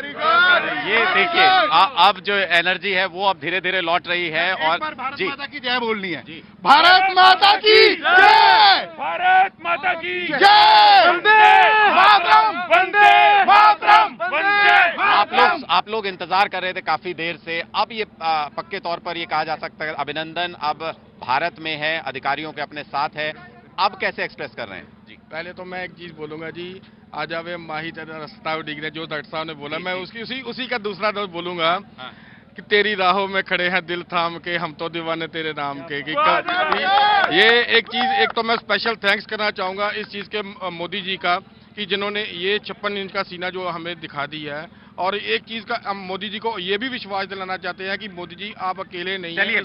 ये देखिए, अब जो एनर्जी है वो अब धीरे धीरे लौट रही है। और भारत माता की जय बोलनी है, भारत माता की जय, भारत माता की जय, वंदे मातरम, वंदे मातरम, वंदे। आप लोग इंतजार कर रहे थे काफी देर से, अब ये पक्के तौर पर ये कहा जा सकता है अभिनंदन अब भारत में है, अधिकारियों के अपने साथ है, अब कैसे एक्सप्रेस कर रहे हैं? जी, पहले तो मैं एक चीज बोलूंगा जी, आ जावे माही तेरा रास्ता डिग्री, जो डॉक्टर साहब ने बोला, मैं उसी का दूसरा दोस्त बोलूंगा कि तेरी राहों में खड़े हैं दिल थाम के, हम तो दीवाने तेरे नाम के। ये एक चीज, एक तो मैं स्पेशल थैंक्स करना चाहूंगा इस चीज के मोदी जी का, कि जिन्होंने ये 56 इंच का सीना जो हमें दिखा दिया है। और एक चीज का हम मोदी जी को ये भी विश्वास दिलाना चाहते हैं कि मोदी जी आप अकेले नहीं हैं। चलिए,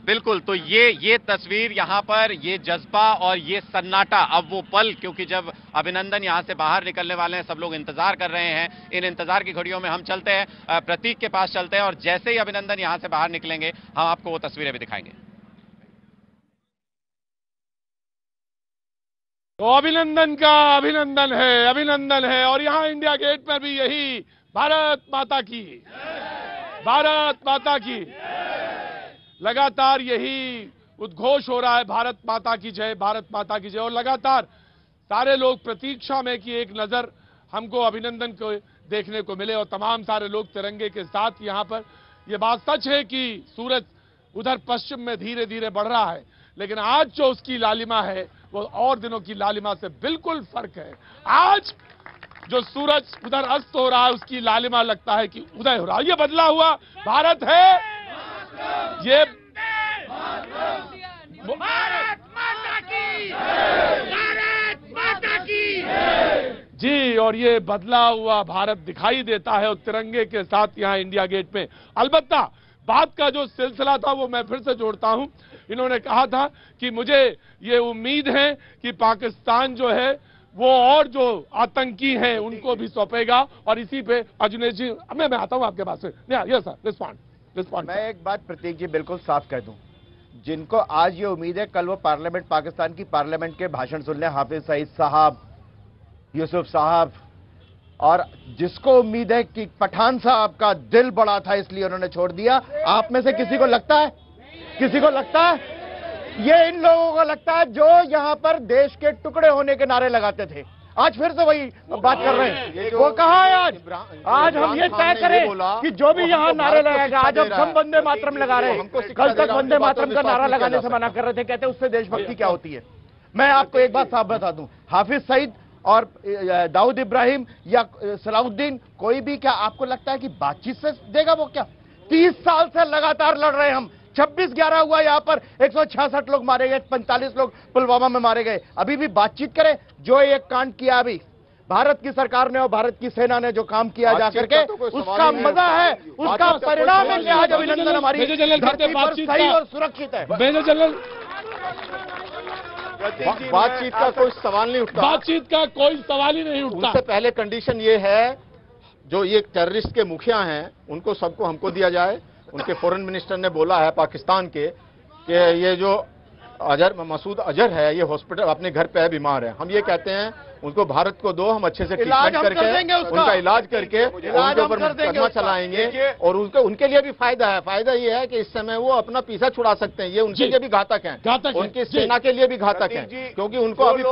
बिल्कुल। तो ये तस्वीर यहाँ पर, ये जज्बा और ये सन्नाटा, अब वो पल, क्योंकि जब अभिनंदन यहाँ से बाहर निकलने वाले हैं, सब लोग इंतजार कर रहे हैं। इन इंतजार की घड़ियों में हम चलते हैं, प्रतीक के पास चलते हैं, और जैसे ही अभिनंदन यहाँ से बाहर निकलेंगे हम आपको वो तस्वीरें भी दिखाएंगे। तो अभिनंदन का अभिनंदन है। और यहाँ इंडिया गेट पर भी यही भारत माता की, भारत माता की, लगातार यही उद्घोष हो रहा है, भारत माता की जय, भारत माता की जय। और लगातार सारे लोग प्रतीक्षा में कि एक नजर हमको अभिनंदन को देखने को मिले, और तमाम सारे लोग तिरंगे के साथ यहाँ पर। यह बात सच है कि सूरज उधर पश्चिम में धीरे धीरे बढ़ रहा है, लेकिन आज जो उसकी लालिमा है वो और दिनों की लालिमा से बिल्कुल फर्क है। आज जो सूरज उधर अस्त हो रहा है उसकी लालिमा लगता है कि उदय हो रहा है। ये बदला हुआ भारत है। ये भारत माता की, भारत माता की। जी, और ये बदला हुआ भारत दिखाई देता है और तिरंगे के साथ यहाँ इंडिया गेट में। अलबत्ता बात का जो सिलसिला था वो मैं फिर से जोड़ता हूं। इन्होंने कहा था कि मुझे ये उम्मीद है कि पाकिस्तान जो है वो और जो आतंकी हैं उनको भी सौंपेगा। और इसी पे अजनेश जी मैं आता हूं आपके पास से। Yes sir, respond. मैं एक बात प्रतीक जी बिल्कुल साफ कह दूं, जिनको आज ये उम्मीद है कल वो पार्लियामेंट, पाकिस्तान की पार्लियामेंट के भाषण सुन लें, हाफिज सईद साहब, यूसुफ साहब, और जिसको उम्मीद है कि पठान साहब का दिल बड़ा था इसलिए उन्होंने छोड़ दिया, आप में से किसी को लगता है? किसी को लगता है? ये इन लोगों को लगता है जो यहां पर देश के टुकड़े होने के नारे लगाते थे, आज फिर से वही बात कर रहे हैं। वो कहा है आज हम ये तय करें कि जो भी यहाँ नारे लगाएगा, आज हम वंदे मातरम लगा रहे हैं, कल तक वंदे मातरम का नारा लगाने से मना कर रहे थे, कहते उससे देशभक्ति क्या होती है। मैं आपको एक बात साफ बता दूं, हाफिज सईद और दाऊद इब्राहिम या सलाउद्दीन, कोई भी क्या आपको लगता है कि बातचीत से देगा? वो क्या 30 साल से लगातार लड़ रहे हैं हम। 26/11 हुआ, यहां पर 166 लोग मारे गए, 45 लोग पुलवामा में मारे गए। अभी भी बातचीत करें? जो एक कांड किया अभी भारत की सरकार ने और भारत की सेना ने जो काम किया जाकर के, उसका मजा है, उसका परिणाम है कि आज अभिनंदन हमारी धरती पर सही और सुरक्षित है। मेजर जनरल, बातचीत का कोई सवाल नहीं उठता। बातचीत का कोई सवाल ही नहीं उठता। उससे पहले कंडीशन ये है, जो ये टेररिस्ट के मुखिया हैं उनको सबको हमको दिया जाए। उनके फॉरेन मिनिस्टर ने बोला है पाकिस्तान के कि ये जो मसूद अजहर है ये हॉस्पिटल अपने घर पे है, बीमार है। हम ये कहते हैं उनको भारत को दो, हम अच्छे से ट्रीटमेंट करके उनका इलाज करके उनके ऊपर मुकदमा चलाएंगे और उनके लिए भी फायदा है। फायदा ये है कि इस समय वो अपना पीछा छुड़ा सकते हैं। ये उनके लिए भी घातक है, उनकी सेना के लिए भी घातक है, क्योंकि उनको अभी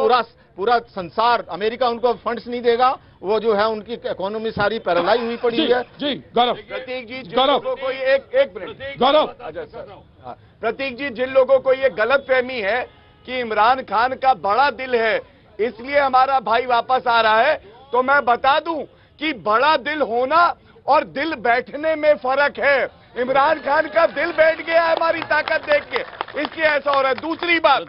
पूरा संसार, अमेरिका उनको फंड्स नहीं देगा। वो जो है उनकी इकोनॉमी सारी पैरालाइज हुई पड़ी है। जी गौरव, प्रतीक जी, जिन लोगों को एक मिनट गौरव, प्रतीक जी, जिन लोगों को ये गलत फहमी है कि इमरान खान का बड़ा दिल है इसलिए हमारा भाई वापस आ रहा है, तो मैं बता दूं कि बड़ा दिल होना और दिल बैठने में फर्क है। इमरान खान का दिल बैठ गया है हमारी ताकत देख के, इसलिए ऐसा हो रहा है। दूसरी बात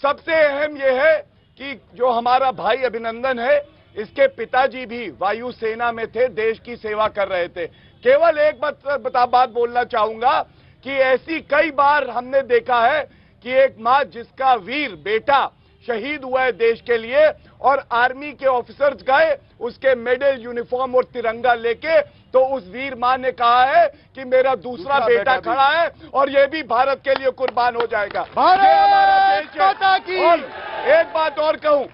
सबसे अहम यह है कि जो हमारा भाई अभिनंदन है, इसके पिताजी भी वायुसेना में थे, देश की सेवा कर रहे थे। केवल एक बात बोलना चाहूंगा कि ऐसी कई बार हमने देखा है कि एक मां जिसका वीर बेटा शहीद हुआ है देश के लिए और आर्मी के ऑफिसर्स गए उसके मेडल, यूनिफॉर्म और तिरंगा लेके, तो उस वीर मां ने कहा है कि मेरा दूसरा बेटा खड़ा है और ये भी भारत के लिए कुर्बान हो जाएगा। भारत माता की। और एक बात और कहूं,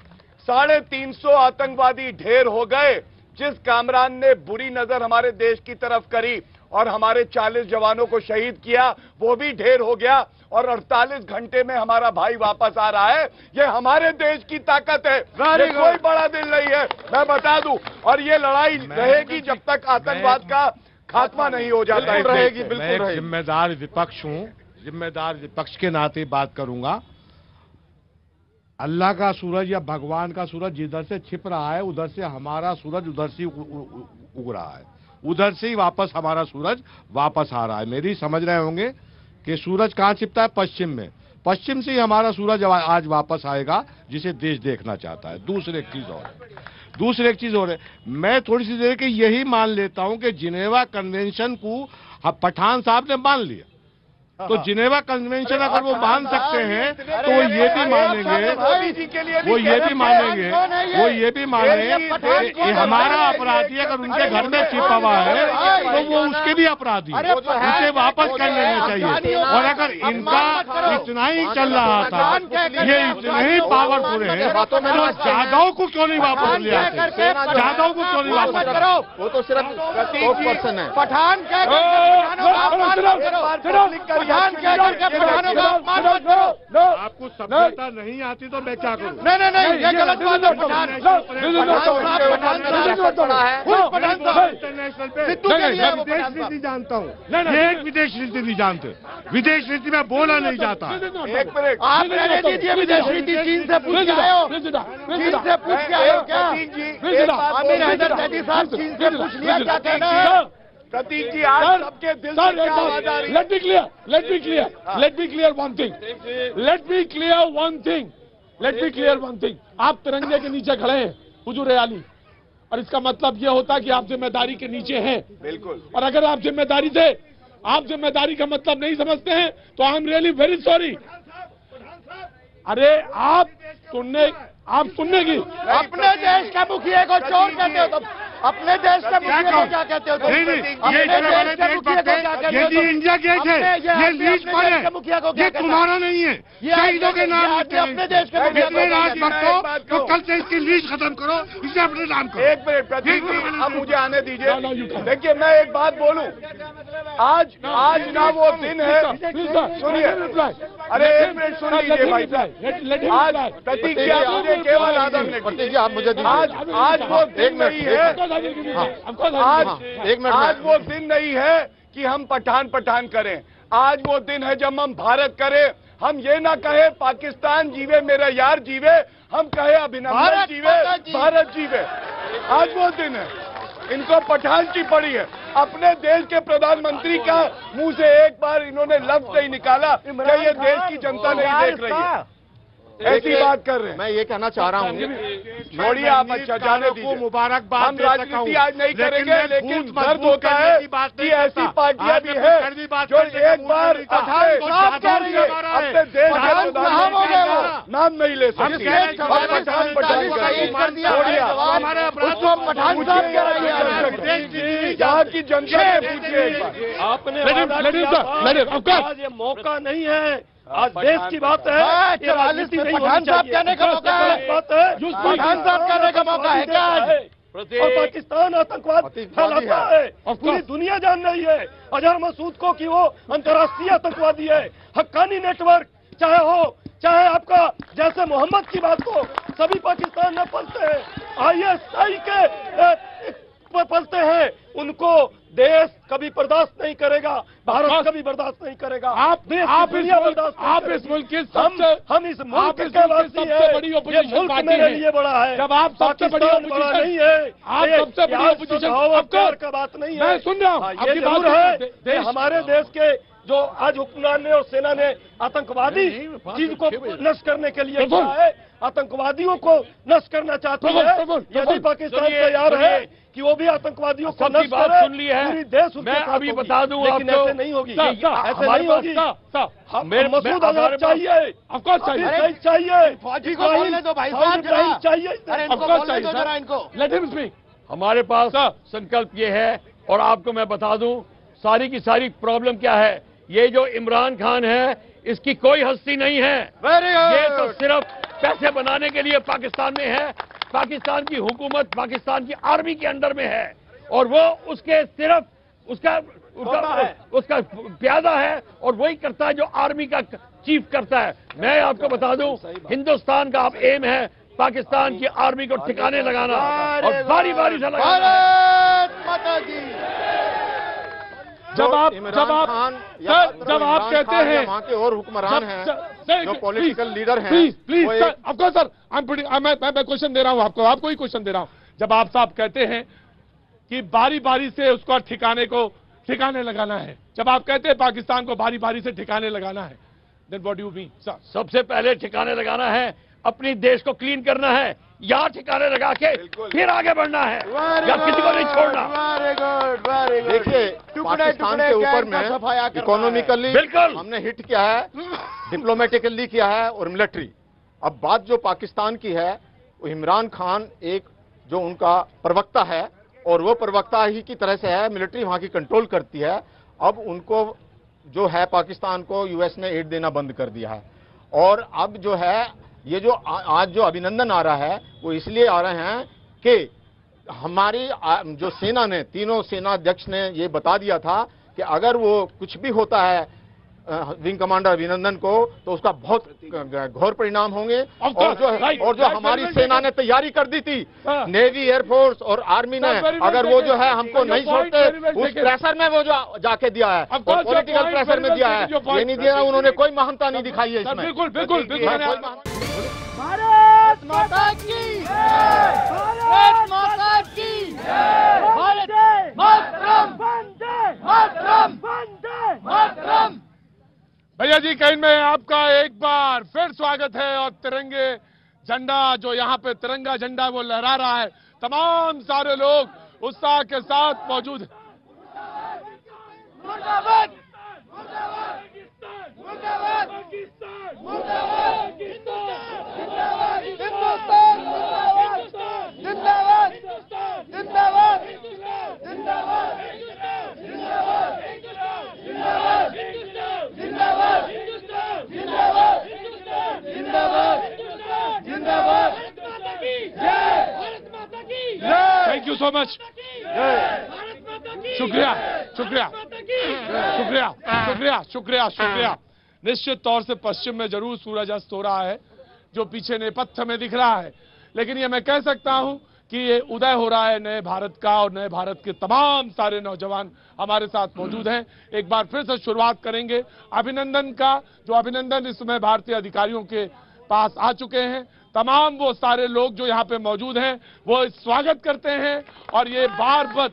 350 आतंकवादी ढेर हो गए। जिस कामरान ने बुरी नजर हमारे देश की तरफ करी और हमारे 40 जवानों को शहीद किया, वो भी ढेर हो गया और 48 घंटे में हमारा भाई वापस आ रहा है। ये हमारे देश की ताकत है, ये कोई बड़ा दिल नहीं है, मैं बता दूं। और ये लड़ाई रहेगी जब तक आतंकवाद का खात्मा नहीं हो जाता। रहेगी, बिल्कुल रहेगी। जिम्मेदार विपक्ष हूं, जिम्मेदार विपक्ष के नाते बात करूंगा। अल्लाह का सूरज या भगवान का सूरज जिधर से छिप रहा है उधर से हमारा सूरज उधर से उग रहा है, उधर से ही वापस हमारा सूरज वापस आ रहा है। मेरी समझ रहे होंगे कि सूरज कहाँ छिपता है? पश्चिम में। पश्चिम से ही हमारा सूरज आज वापस आएगा, जिसे देश देखना चाहता है। दूसरी एक चीज और है, मैं थोड़ी सी देर के यही मान लेता हूं कि जिनेवा कन्वेंशन को पठान साहब ने मान लिया, तो जिनेवा कन्वेंशन अगर वो मान सकते हैं तो वो ये भी मानेंगे, वो ये भी मानेंगे हमारा अपराधी अगर उनके घर में छिपा हुआ है तो वो उसके भी अपराधी, उसे वापस कर लेना चाहिए। और अगर इनका इतना ही चल रहा था, ये इतने ही पावरफुल है, तो जाधव को क्यों नहीं वापस ले आते? जाधव को क्यों नहीं वापस करो? वो तो सिर्फ पर्सन है। पठान पठान कह करके पठानों का अपमान मत करो। आपको सभ्यता नहीं आती तो मैं क्या करूं? नहीं, ये गलत बात है। पठान इंटरनेशनल पे विदेश नीति जानता हूँ, एक विदेश नीति नहीं जानते। विदेश नीति में बोला नहीं जाता। एक मिनट, आप रहने दीजिए विदेश नीति। चीन से पूछ के आए हो? चीन से पूछ के आए हो क्या? आमिर हैदर जैदी साहब चीन से पूछ लिया क्या कहना है? प्रतीक जी, आज सबके दिल से क्या आवाज आ रही है? Let me clear one thing. आप तिरंगे के नीचे खड़े हैं, हुजूर आली, और इसका मतलब यह होता है कि आप जिम्मेदारी के नीचे हैं। बिल्कुल। और अगर आप जिम्मेदारी का मतलब नहीं समझते हैं तो I am really very sorry. अरे आप सुनने की अपने देश के मुखिया को चोर कहते हो तुम? अपने देश के मुखिया को क्या कहते हो तुम? ये इंडिया गेट है, ये लीज पर है, ये तुम्हारा नहीं है। शहीदों के नाम अपने देश के जितने राजभक्त हो तो कल से इसकी लीज खत्म करो, इसे अपने नाम करो। एक मिनट प्रतीक जी, अब मुझे आने दीजिए। देखिए, मैं एक बात बोलूं, आज ना वो दिन है। सुनिए, अरे एक मिनट सुन लीजिए भाई साहब। आज प्रतीक जी, आप मुझे केवल आधा मिनट, प्रतीक जी आप मुझे आज वो दिन नहीं है, आज वो दिन नहीं है कि हम पठान करें। आज वो दिन है जब हम भारत करें। हम ये ना कहे पाकिस्तान जीवे मेरा यार जीवे, हम कहे अभिनंदन जीवे, भारत जीवे। आज वो दिन है। इनको पठान की पड़ी है। अपने देश के प्रधानमंत्री का मुंह से एक बार इन्होंने लफ्ज नहीं निकाला कि ये देश की जनता नहीं देख रही है। ऐसी बात कर रहे हैं। मैं ये कहना चाह रहा हूँ, छोड़िए आप, अच्छा जाने दीजिए। मुबारकबाद हम राजनीति आज नहीं करेंगे, लेकिन दर्द होता है कि ऐसी पार्टियां भी है जो एक बार अपने देश के नाम नहीं ले सकती। यहाँ की जनता से पूछिए एक बार। आपने आज ये मौका नहीं है, आज देश की बात है। 44 में पठान साहब कहने का मौका है, पठान साहब कहने का मौका है क्या? और पाकिस्तान आतंकवाद फैलाता है, पूरी दुनिया जान रही है अजहर मसूद को कि वो अंतर्राष्ट्रीय आतंकवादी है। हक्कानी नेटवर्क चाहे आपका जैसे मोहम्मद की बात को सभी पाकिस्तान में पलते हैं, ISI के पलते हैं, उनको देश कभी बर्दाश्त नहीं करेगा, भारत कभी बर्दाश्त नहीं करेगा। आप इस मुल्क के हम इस मुल्क के वासी हैं, ये मुल्क मेरे लिए बड़ा है। जब आप सबसे बड़ी ऑपोजिशन नहीं है, आप सबसे बड़ी ऑपोजिशन का बात नहीं है। मैं सुन रहा हूँ, ये जरूर है हमारे देश के जो आज हुक्मरान ने और सेना ने आतंकवादी चीज को नष्ट करने के लिए किया है, आतंकवादियों को नष्ट करना चाहती है। यदि पाकिस्तान तैयार है कि वो भी आतंकवादियों को नष्ट करे, सुन ली है, पूरी देश मैं अभी बता दूं लेकिन आपको, ऐसे नहीं होगी, ऐसे नहीं होगी। मसूद अजहर चाहिए, फौजी को बोलने दो भाई साहब, चाहिए। हमारे पास संकल्प ये है, और आपको मैं बता दूं सारी की सारी प्रॉब्लम क्या है। ये जो इमरान खान है, इसकी कोई हस्ती नहीं है। ये तो सिर्फ पैसे बनाने के लिए पाकिस्तान में है। पाकिस्तान की हुकूमत पाकिस्तान की आर्मी के अंडर में है, और वो उसके सिर्फ उसका प्यादा है, और वही करता है जो आर्मी का चीफ करता है। मैं आपको बता दूं, हिंदुस्तान का अब एम है पाकिस्तान की आर्मी को ठिकाने लगाना, और बारी बारी से लगाना। जब आप कहते हैं वहाँ के और हुक्मरान हैं, जो पॉलिटिकल लीडर हैं, प्लीज सर, मैं क्वेश्चन दे रहा हूँ आपको ही क्वेश्चन दे रहा हूँ। जब आप साहब कहते हैं कि बारी बारी से उसको ठिकाने लगाना है, जब आप कहते हैं पाकिस्तान को बारी बारी से ठिकाने लगाना है, then what do you mean sir? सबसे पहले ठिकाने लगाना है, अपनी देश को क्लीन करना है, यहाँ ठिकाने लगा के फिर आगे बढ़ना है, या किसी को नहीं छोड़ना। देखिए, पाकिस्तान के ऊपर में इकोनॉमिकली बिल्कुल हमने हिट किया है, डिप्लोमेटिकली किया है, और मिलिट्री। अब बात जो पाकिस्तान की है, वो इमरान खान एक जो उनका प्रवक्ता है, और वो प्रवक्ता ही की तरह से है, मिलिट्री वहां की कंट्रोल करती है। अब उनको जो है पाकिस्तान को यूएस ने एड देना बंद कर दिया है, और अब जो है ये जो आज जो अभिनंदन आ रहा है, वो इसलिए आ रहे हैं कि हमारी जो सेना ने, तीनों सेना अध्यक्ष ने ये बता दिया था कि अगर वो कुछ भी होता है विंग कमांडर अभिनंदन को, तो उसका बहुत घोर परिणाम होंगे। और जो हमारी सेना ने तैयारी कर दी थी, नेवी, एयरफोर्स और आर्मी ने, अगर वो जो है हमको नहीं छोड़ते, उस प्रेशर में वो जो जाके दिया है, पॉलिटिकल प्रेशर में दिया है, ये नहीं दिया, उन्होंने कोई महानता नहीं दिखाई है इसमें। बिल्कुल बिल्कुल भारत माता की भारत माता की वंदे मातरम वंदे मातरम। भैया जी, कहीं में आपका एक बार फिर स्वागत है। और तिरंगे झंडा जो यहाँ पे तिरंगा झंडा वो लहरा रहा है, तमाम सारे लोग उत्साह के साथ मौजूद हैं। मुर्दाबाद मुर्दाबाद मुर्दाबाद पाकिस्तान मुर्दाबाद जिंदाबाद हिंदुस्तान जिंदाबाद जिंदाबाद जिंदाबाद जिंदाबाद जिंदाबाद जिंदाबाद जिंदाबाद जिंदाबाद जिंदाबाद जिंदाबाद भारत माता की जय। Thank you so much. शुक्रिया शुक्रिया शुक्रिया शुक्रिया शुक्रिया शुक्रिया। निश्चित तौर से पश्चिम में जरूर सूरज अस्त हो रहा है, जो पीछे नेपथ्य में दिख रहा है, लेकिन ये मैं कह सकता हूं कि ये उदय हो रहा है नए भारत का, और नए भारत के तमाम सारे नौजवान हमारे साथ मौजूद हैं। एक बार फिर से शुरुआत करेंगे अभिनंदन का, जो अभिनंदन इस समय भारतीय अधिकारियों के पास आ चुके हैं। तमाम वो सारे लोग जो यहाँ पे मौजूद हैं वो स्वागत करते हैं, और ये बार बार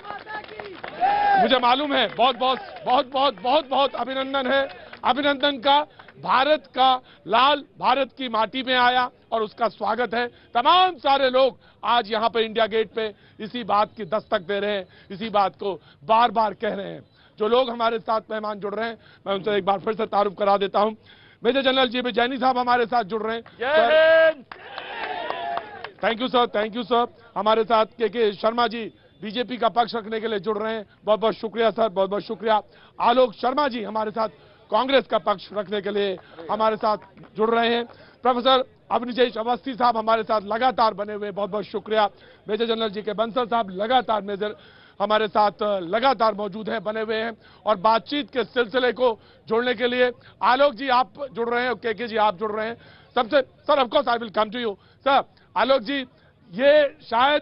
मुझे मालूम है बहुत बहुत बहुत बहुत बहुत बहुत अभिनंदन है। अभिनंदन का भारत का लाल भारत की माटी में आया और उसका स्वागत है। तमाम सारे लोग आज यहाँ पे इंडिया गेट पे इसी बात की दस्तक दे रहे हैं, इसी बात को बार बार कह रहे हैं। जो लोग हमारे साथ मेहमान जुड़ रहे हैं, मैं उनसे एक बार फिर से तारुफ करा देता हूं। मेजर जनरल जी जैनी साहब हमारे साथ जुड़ रहे हैं। Thank you sir, thank you sir. हमारे साथ के शर्मा जी बीजेपी का पक्ष रखने के लिए जुड़ रहे हैं, बहुत बहुत शुक्रिया सर, बहुत बहुत शुक्रिया। आलोक शर्मा जी हमारे साथ कांग्रेस का पक्ष रखने के लिए हमारे साथ जुड़ रहे हैं। प्रोफेसर अभिनिजेश अवस्थी साहब हमारे साथ लगातार बने हुए, बहुत बहुत शुक्रिया। मेजर जनरल जी के बंसल साहब लगातार मेजर हमारे साथ लगातार मौजूद हैं, बने हुए हैं। और बातचीत के सिलसिले को जोड़ने के लिए आलोक जी आप जुड़ रहे हैं, के जी आप जुड़ रहे हैं। सबसे sir of course I will come to you sir. Alok ji, ये शायद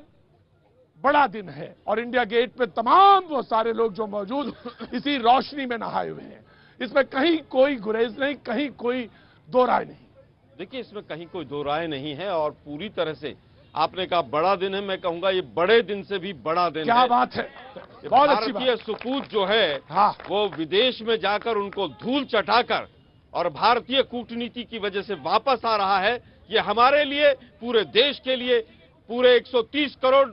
बड़ा दिन है और इंडिया गेट पे तमाम वो सारे लोग जो मौजूद इसी रोशनी में नहाए हुए हैं, इसमें कहीं कोई गुरेज नहीं, कहीं कोई दो राय नहीं। देखिए, इसमें कहीं कोई दो राय नहीं है और पूरी तरह से आपने कहा बड़ा दिन है, मैं कहूंगा ये बड़े दिन से भी बड़ा दिन है। क्या बात है, बहुत अच्छी बात। भारतीय सुपूत जो है वो विदेश में जाकर उनको धूल चटाकर और भारतीय कूटनीति की वजह से वापस आ रहा है। ये हमारे लिए, पूरे देश के लिए, पूरे 130 करोड़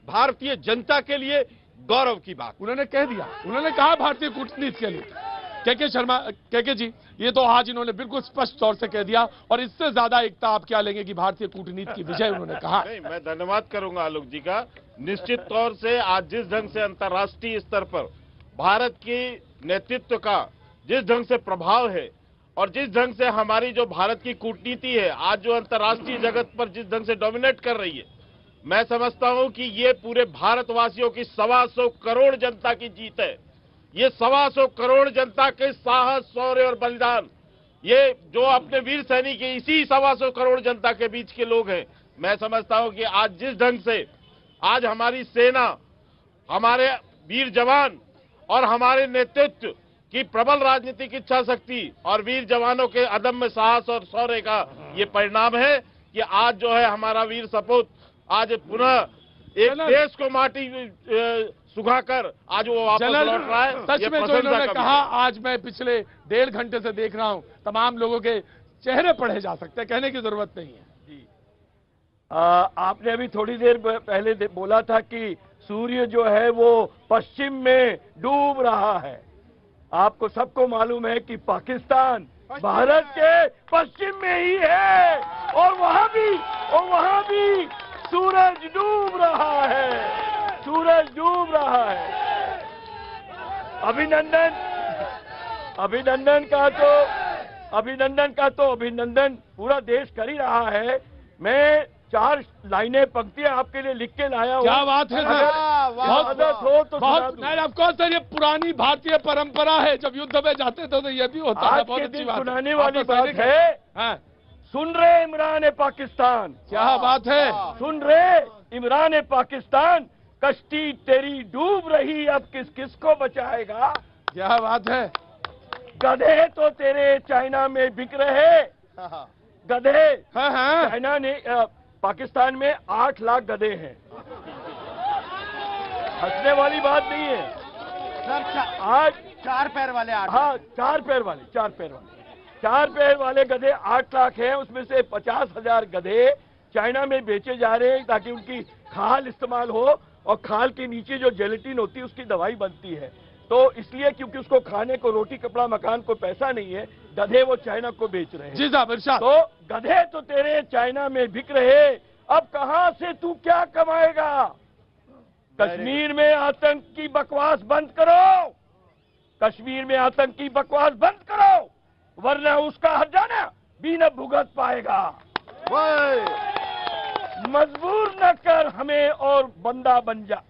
भारतीय जनता के लिए गौरव की बात। उन्होंने कह दिया, उन्होंने कहा भारतीय कूटनीति के लिए। के शर्मा के जी, ये तो आज इन्होंने बिल्कुल स्पष्ट तौर से कह दिया, और इससे ज्यादा एकता आप क्या लेंगे कि भारतीय कूटनीति की विजय उन्होंने कहा। नहीं, मैं धन्यवाद करूंगा आलोक जी का। निश्चित तौर से आज जिस ढंग से अंतर्राष्ट्रीय स्तर पर भारत की नेतृत्व का जिस ढंग से प्रभाव है और जिस ढंग से हमारी जो भारत की कूटनीति है आज जो अंतर्राष्ट्रीय जगत पर जिस ढंग से डोमिनेट कर रही है, मैं समझता हूं कि ये पूरे भारतवासियों की 125 करोड़ जनता की जीत है। ये 125 करोड़ जनता के साहस, शौर्य और बलिदान, ये जो अपने वीर सैनिक है, इसी 125 करोड़ जनता के बीच के लोग हैं। मैं समझता हूं कि आज जिस ढंग से आज हमारी सेना, हमारे वीर जवान और हमारे नेतृत्व की प्रबल राजनीतिक इच्छा शक्ति और वीर जवानों के अदम्य साहस और शौर्य का ये परिणाम है कि आज जो है हमारा वीर सपूत आज पुनः एक देश को माटी सुखाकर आज वो वापस लौट रहा है। सच में जो इन्होंने कहा, आज मैं पिछले 1.5 घंटे से देख रहा हूं, तमाम लोगों के चेहरे पढ़े जा सकते हैं, कहने की जरूरत नहीं है। आपने अभी थोड़ी देर पहले बोला था कि सूर्य जो है वो पश्चिम में डूब रहा है। आपको सबको मालूम है कि पाकिस्तान भारत के पश्चिम में ही है, और वहां भी सूरज डूब रहा है, सूरज डूब रहा है। अभिनंदन का तो अभिनंदन पूरा देश कर ही रहा है। मैं 4 लाइनें पंक्तियां आपके लिए लिख के लाया हूं। क्या बात है सर, बहुत मदद हो तो बहुत नहीं, ऑफकोर्स सर, ये पुरानी भारतीय परंपरा है, जब युद्ध में जाते थे तो ये भी होता है। बहुत अच्छी बात सुनाने वाली बात है। सुन रहे इमरान पाकिस्तान, क्या बात है, सुन रहे इमरान पाकिस्तान, कश्ती तेरी डूब रही, अब किस किस को बचाएगा। क्या बात है, गधे तो तेरे चाइना में बिक रहे, गधे। चाइना ने पाकिस्तान में 8 लाख गधे हैं, हंसने वाली बात नहीं है सर। आज 4 पैर वाले 8, हाँ 4 पैर वाले गधे 8 लाख हैं, उसमें से 50,000 गधे चाइना में बेचे जा रहे हैं ताकि उनकी खाल इस्तेमाल हो, और खाल के नीचे जो जेलेटिन होती है उसकी दवाई बनती है। तो इसलिए क्योंकि उसको खाने को रोटी कपड़ा मकान को पैसा नहीं है, गधे वो चाइना को बेच रहे हैं। जी साहब, इरशाद। तो गधे तो तेरे चाइना में बिक रहे, अब कहां से तू क्या कमाएगा। कश्मीर में आतंक की बकवास बंद करो, कश्मीर में आतंक की बकवास बंद करो, वरना उसका हर्जाना भी न भुगत पाएगा। मजबूर न कर हमें और बंदा बन जा,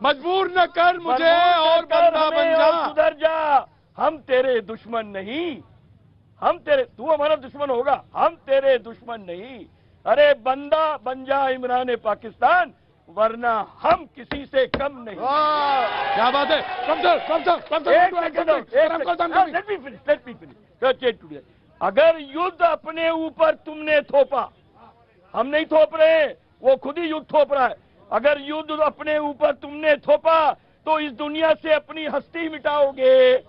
मजबूर न कर मुझे और बंदा बन जा, सुधर जा। हम तेरे दुश्मन नहीं, तू हमारा दुश्मन होगा, हम तेरे दुश्मन नहीं। अरे बंदा बन जा इमरान पाकिस्तान, वरना हम किसी से कम नहीं। क्या बात है, अगर युद्ध अपने ऊपर तुमने थोपा, हम नहीं थोप रहे, वो खुद ही युद्ध थोप रहा है। अगर युद्ध अपने ऊपर तुमने थोपा तो इस दुनिया से अपनी हस्ती मिटाओगे,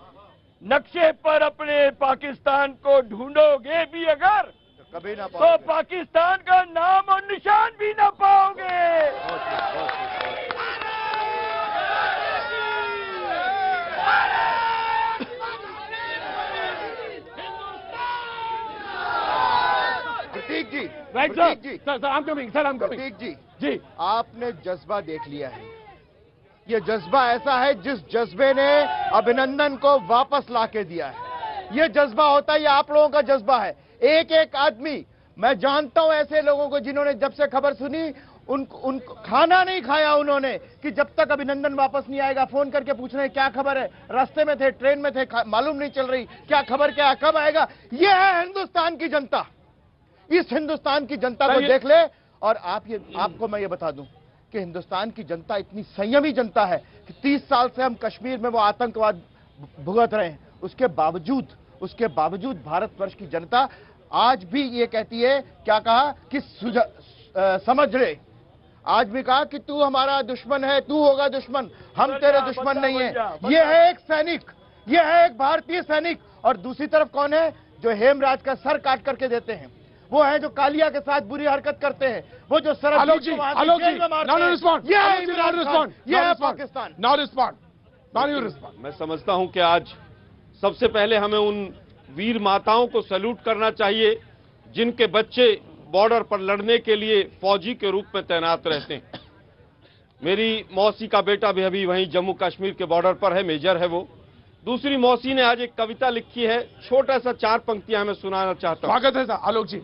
नक्शे पर अपने पाकिस्तान को ढूंढोगे भी अगर कभी ना तो पाकिस्तान का नाम और निशान भी ना पाओगे। Prateek ji, right sir, sir I am coming, sir I am coming. Prateek ji, आपने जज्बा देख लिया है, ये जज्बा ऐसा है जिस जज्बे ने अभिनंदन को वापस लाके दिया है। ये जज्बा होता है, ये आप लोगों का जज्बा है। एक एक आदमी, मैं जानता हूं ऐसे लोगों को जिन्होंने जब से खबर सुनी उनको खाना नहीं खाया उन्होंने, कि जब तक अभिनंदन वापस नहीं आएगा फोन करके पूछ रहे हैं क्या खबर है, रास्ते में थे, ट्रेन में थे, मालूम नहीं चल रही क्या खबर, क्या कब आएगा। ये है हिंदुस्तान की जनता। इस हिंदुस्तान की जनता को देख ले, और आपको मैं ये बता दूं कि हिंदुस्तान की जनता इतनी संयमी जनता है कि 30 साल से हम कश्मीर में वो आतंकवाद भुगत रहे हैं, उसके बावजूद भारतवर्ष की जनता आज भी ये कहती है, क्या कहा कि समझ ले, आज भी कहा कि तू हमारा दुश्मन है, तू होगा दुश्मन, हम तेरे दुश्मन नहीं है। ये है एक सैनिक, ये है एक भारतीय सैनिक। और दूसरी तरफ कौन है जो हेमराज का सर काट करके देते हैं, वो है जो कालिया के साथ बुरी हरकत करते हैं, वो जो सरहद ये है पाकिस्तान। मैं समझता हूं कि आज सबसे पहले हमें उन वीर माताओं को सैल्यूट करना चाहिए जिनके बच्चे बॉर्डर पर लड़ने के लिए फौजी के रूप में तैनात रहते हैं। मेरी मौसी का बेटा भी अभी वहीं जम्मू कश्मीर के बॉर्डर पर है, मेजर है वो। दूसरी मौसी ने आज एक कविता लिखी है, छोटा सा 4 पंक्तियां मैं सुनाना चाहता हूं। स्वागत है सर, आलोक जी।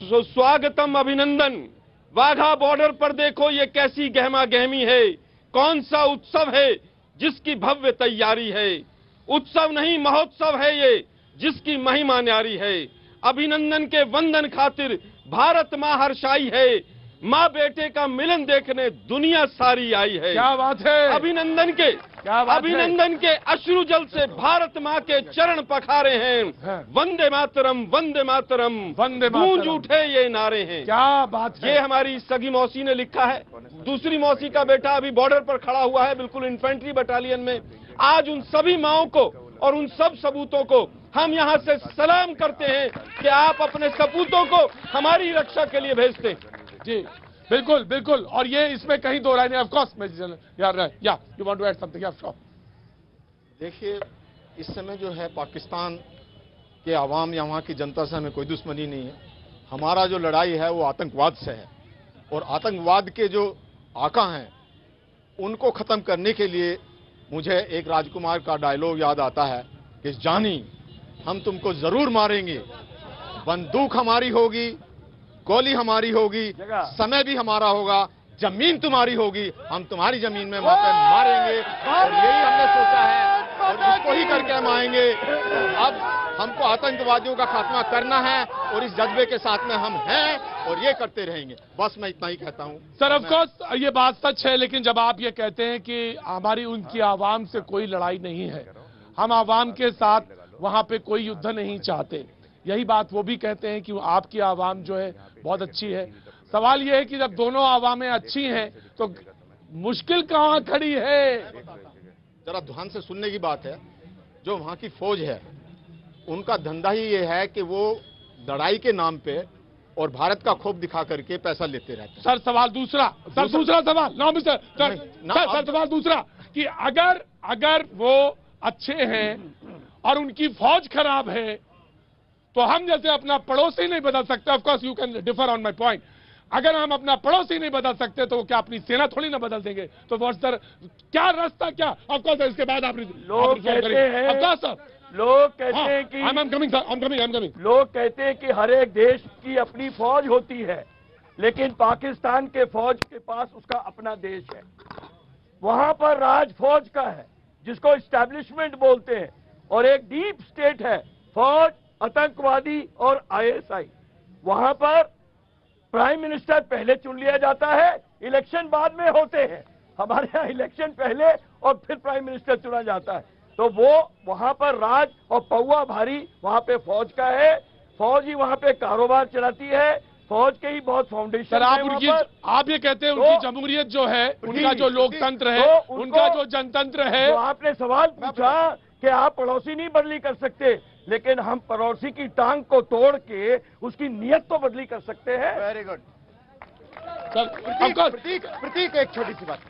स्वागतम अभिनंदन, वाघा बॉर्डर पर देखो ये कैसी गहमा गहमी है, कौन सा उत्सव है जिसकी भव्य तैयारी है, उत्सव नहीं महोत्सव है ये जिसकी महिमा न्यारी है, अभिनंदन के वंदन खातिर भारत मां हर्षाई है, माँ बेटे का मिलन देखने दुनिया सारी आई है। क्या बात है, अभिनंदन के अश्रु जल से भारत माँ के चरण पखारे हैं, वंदे मातरम वंदे मातरम वंदे गूंज उठे ये नारे हैं। क्या बात है, ये हमारी सगी मौसी ने लिखा है। दूसरी मौसी का बेटा अभी बॉर्डर पर खड़ा हुआ है, बिल्कुल इन्फेंट्री बटालियन में। आज उन सभी माओं को और उन सब सबूतों को हम यहाँ से सलाम करते हैं कि आप अपने सपूतों को हमारी रक्षा के लिए भेजते हैं। जी बिल्कुल बिल्कुल, और ये इसमें कहीं दो राय नहीं। Of course you want to add something? Yeah sure. देखिए, इस समय जो है पाकिस्तान के आवाम या वहाँ की जनता से हमें कोई दुश्मनी नहीं है। हमारा जो लड़ाई है वो आतंकवाद से है, और आतंकवाद के जो आका हैं उनको ख़त्म करने के लिए मुझे एक राजकुमार का डायलॉग याद आता है कि जानी हम तुमको ज़रूर मारेंगे, बंदूक हमारी होगी, गोली हमारी होगी, समय भी हमारा होगा, जमीन तुम्हारी होगी, हम तुम्हारी जमीन में वहां पे मारेंगे। और यही हमने सोचा है और इसको ही करके हम आएंगे। अब हमको आतंकवादियों का खात्मा करना है और इस जज्बे के साथ में हम हैं और ये करते रहेंगे। बस मैं इतना ही कहता हूं। सर ऑफ कोर्स ये बात सच है, लेकिन जब आप ये कहते हैं कि हमारी उनकी आवाम से कोई लड़ाई नहीं है, हम आवाम के साथ वहां पे कोई युद्ध नहीं चाहते, यही बात वो भी कहते हैं कि आपकी आवाम जो है बहुत अच्छी है। सवाल ये है कि जब दोनों आवामें अच्छी हैं तो मुश्किल कहां खड़ी है? जरा ध्यान से सुनने की बात है। जो वहां की फौज है उनका धंधा ही ये है कि वो लड़ाई के नाम पे और भारत का खौफ दिखा करके पैसा लेते रहते हैं। सर सवाल दूसरा सवाल नो मिस्टर सर सवाल दूसरा कि अगर वो अच्छे हैं और उनकी फौज खराब है तो हम जैसे अपना पड़ोसी नहीं बदल सकते। Of course you can differ on my point. अगर हम अपना पड़ोसी नहीं बदल सकते तो क्या अपनी सेना थोड़ी ना बदल देंगे? तो सर क्या रास्ता क्या? ऑफ कोर्स इसके बाद आप लोग कहते हैं कि I'm coming. लोग कहते हैं कि हर एक देश की अपनी फौज होती है, लेकिन पाकिस्तान के फौज के पास उसका अपना देश है। वहां पर राज फौज का है जिसको इस्टेब्लिशमेंट बोलते हैं, और एक डीप स्टेट है फौज, आतंकवादी और ISI। वहां पर प्राइम मिनिस्टर पहले चुन लिया जाता है, इलेक्शन बाद में होते हैं। हमारे यहाँ इलेक्शन पहले और फिर प्राइम मिनिस्टर चुना जाता है। तो वो वहां पर राज और पौवा भारी वहां पे फौज का है। फौज ही वहां पे कारोबार चलाती है, फौज के ही बहुत फाउंडेशन। सर आप ये कहते हैं उनकी जमहूरियत जो है, उनका जो लोकतंत्र है, उनका जो जनतंत्र है। तो आपने सवाल पूछा कि आप पड़ोसी नहीं बदली कर सकते, लेकिन हम पड़ोसी की टांग को तोड़ के उसकी नीयत तो बदली कर सकते हैं। Very good sir. प्रतीक एक छोटी सी बात,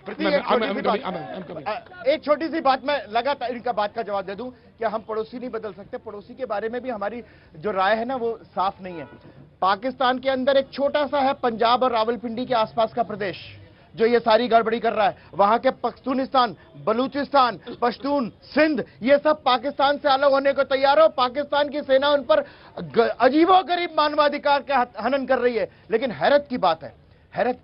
एक छोटी सी बात मैं लगातार इनका बात का जवाब दे दूं कि हम पड़ोसी नहीं बदल सकते। पड़ोसी के बारे में भी हमारी जो राय है ना वो साफ नहीं है। पाकिस्तान के अंदर एक छोटा सा है पंजाब और रावलपिंडी के आसपास का प्रदेश जो ये सारी गड़बड़ी कर रहा है। वहां के पख्तूनिस्तान, बलूचिस्तान, पश्तून, सिंध, ये सब पाकिस्तान से अलग होने को तैयार हो। पाकिस्तान की सेना उन पर अजीबोगरीब मानवाधिकार का हनन कर रही है। लेकिन हैरत की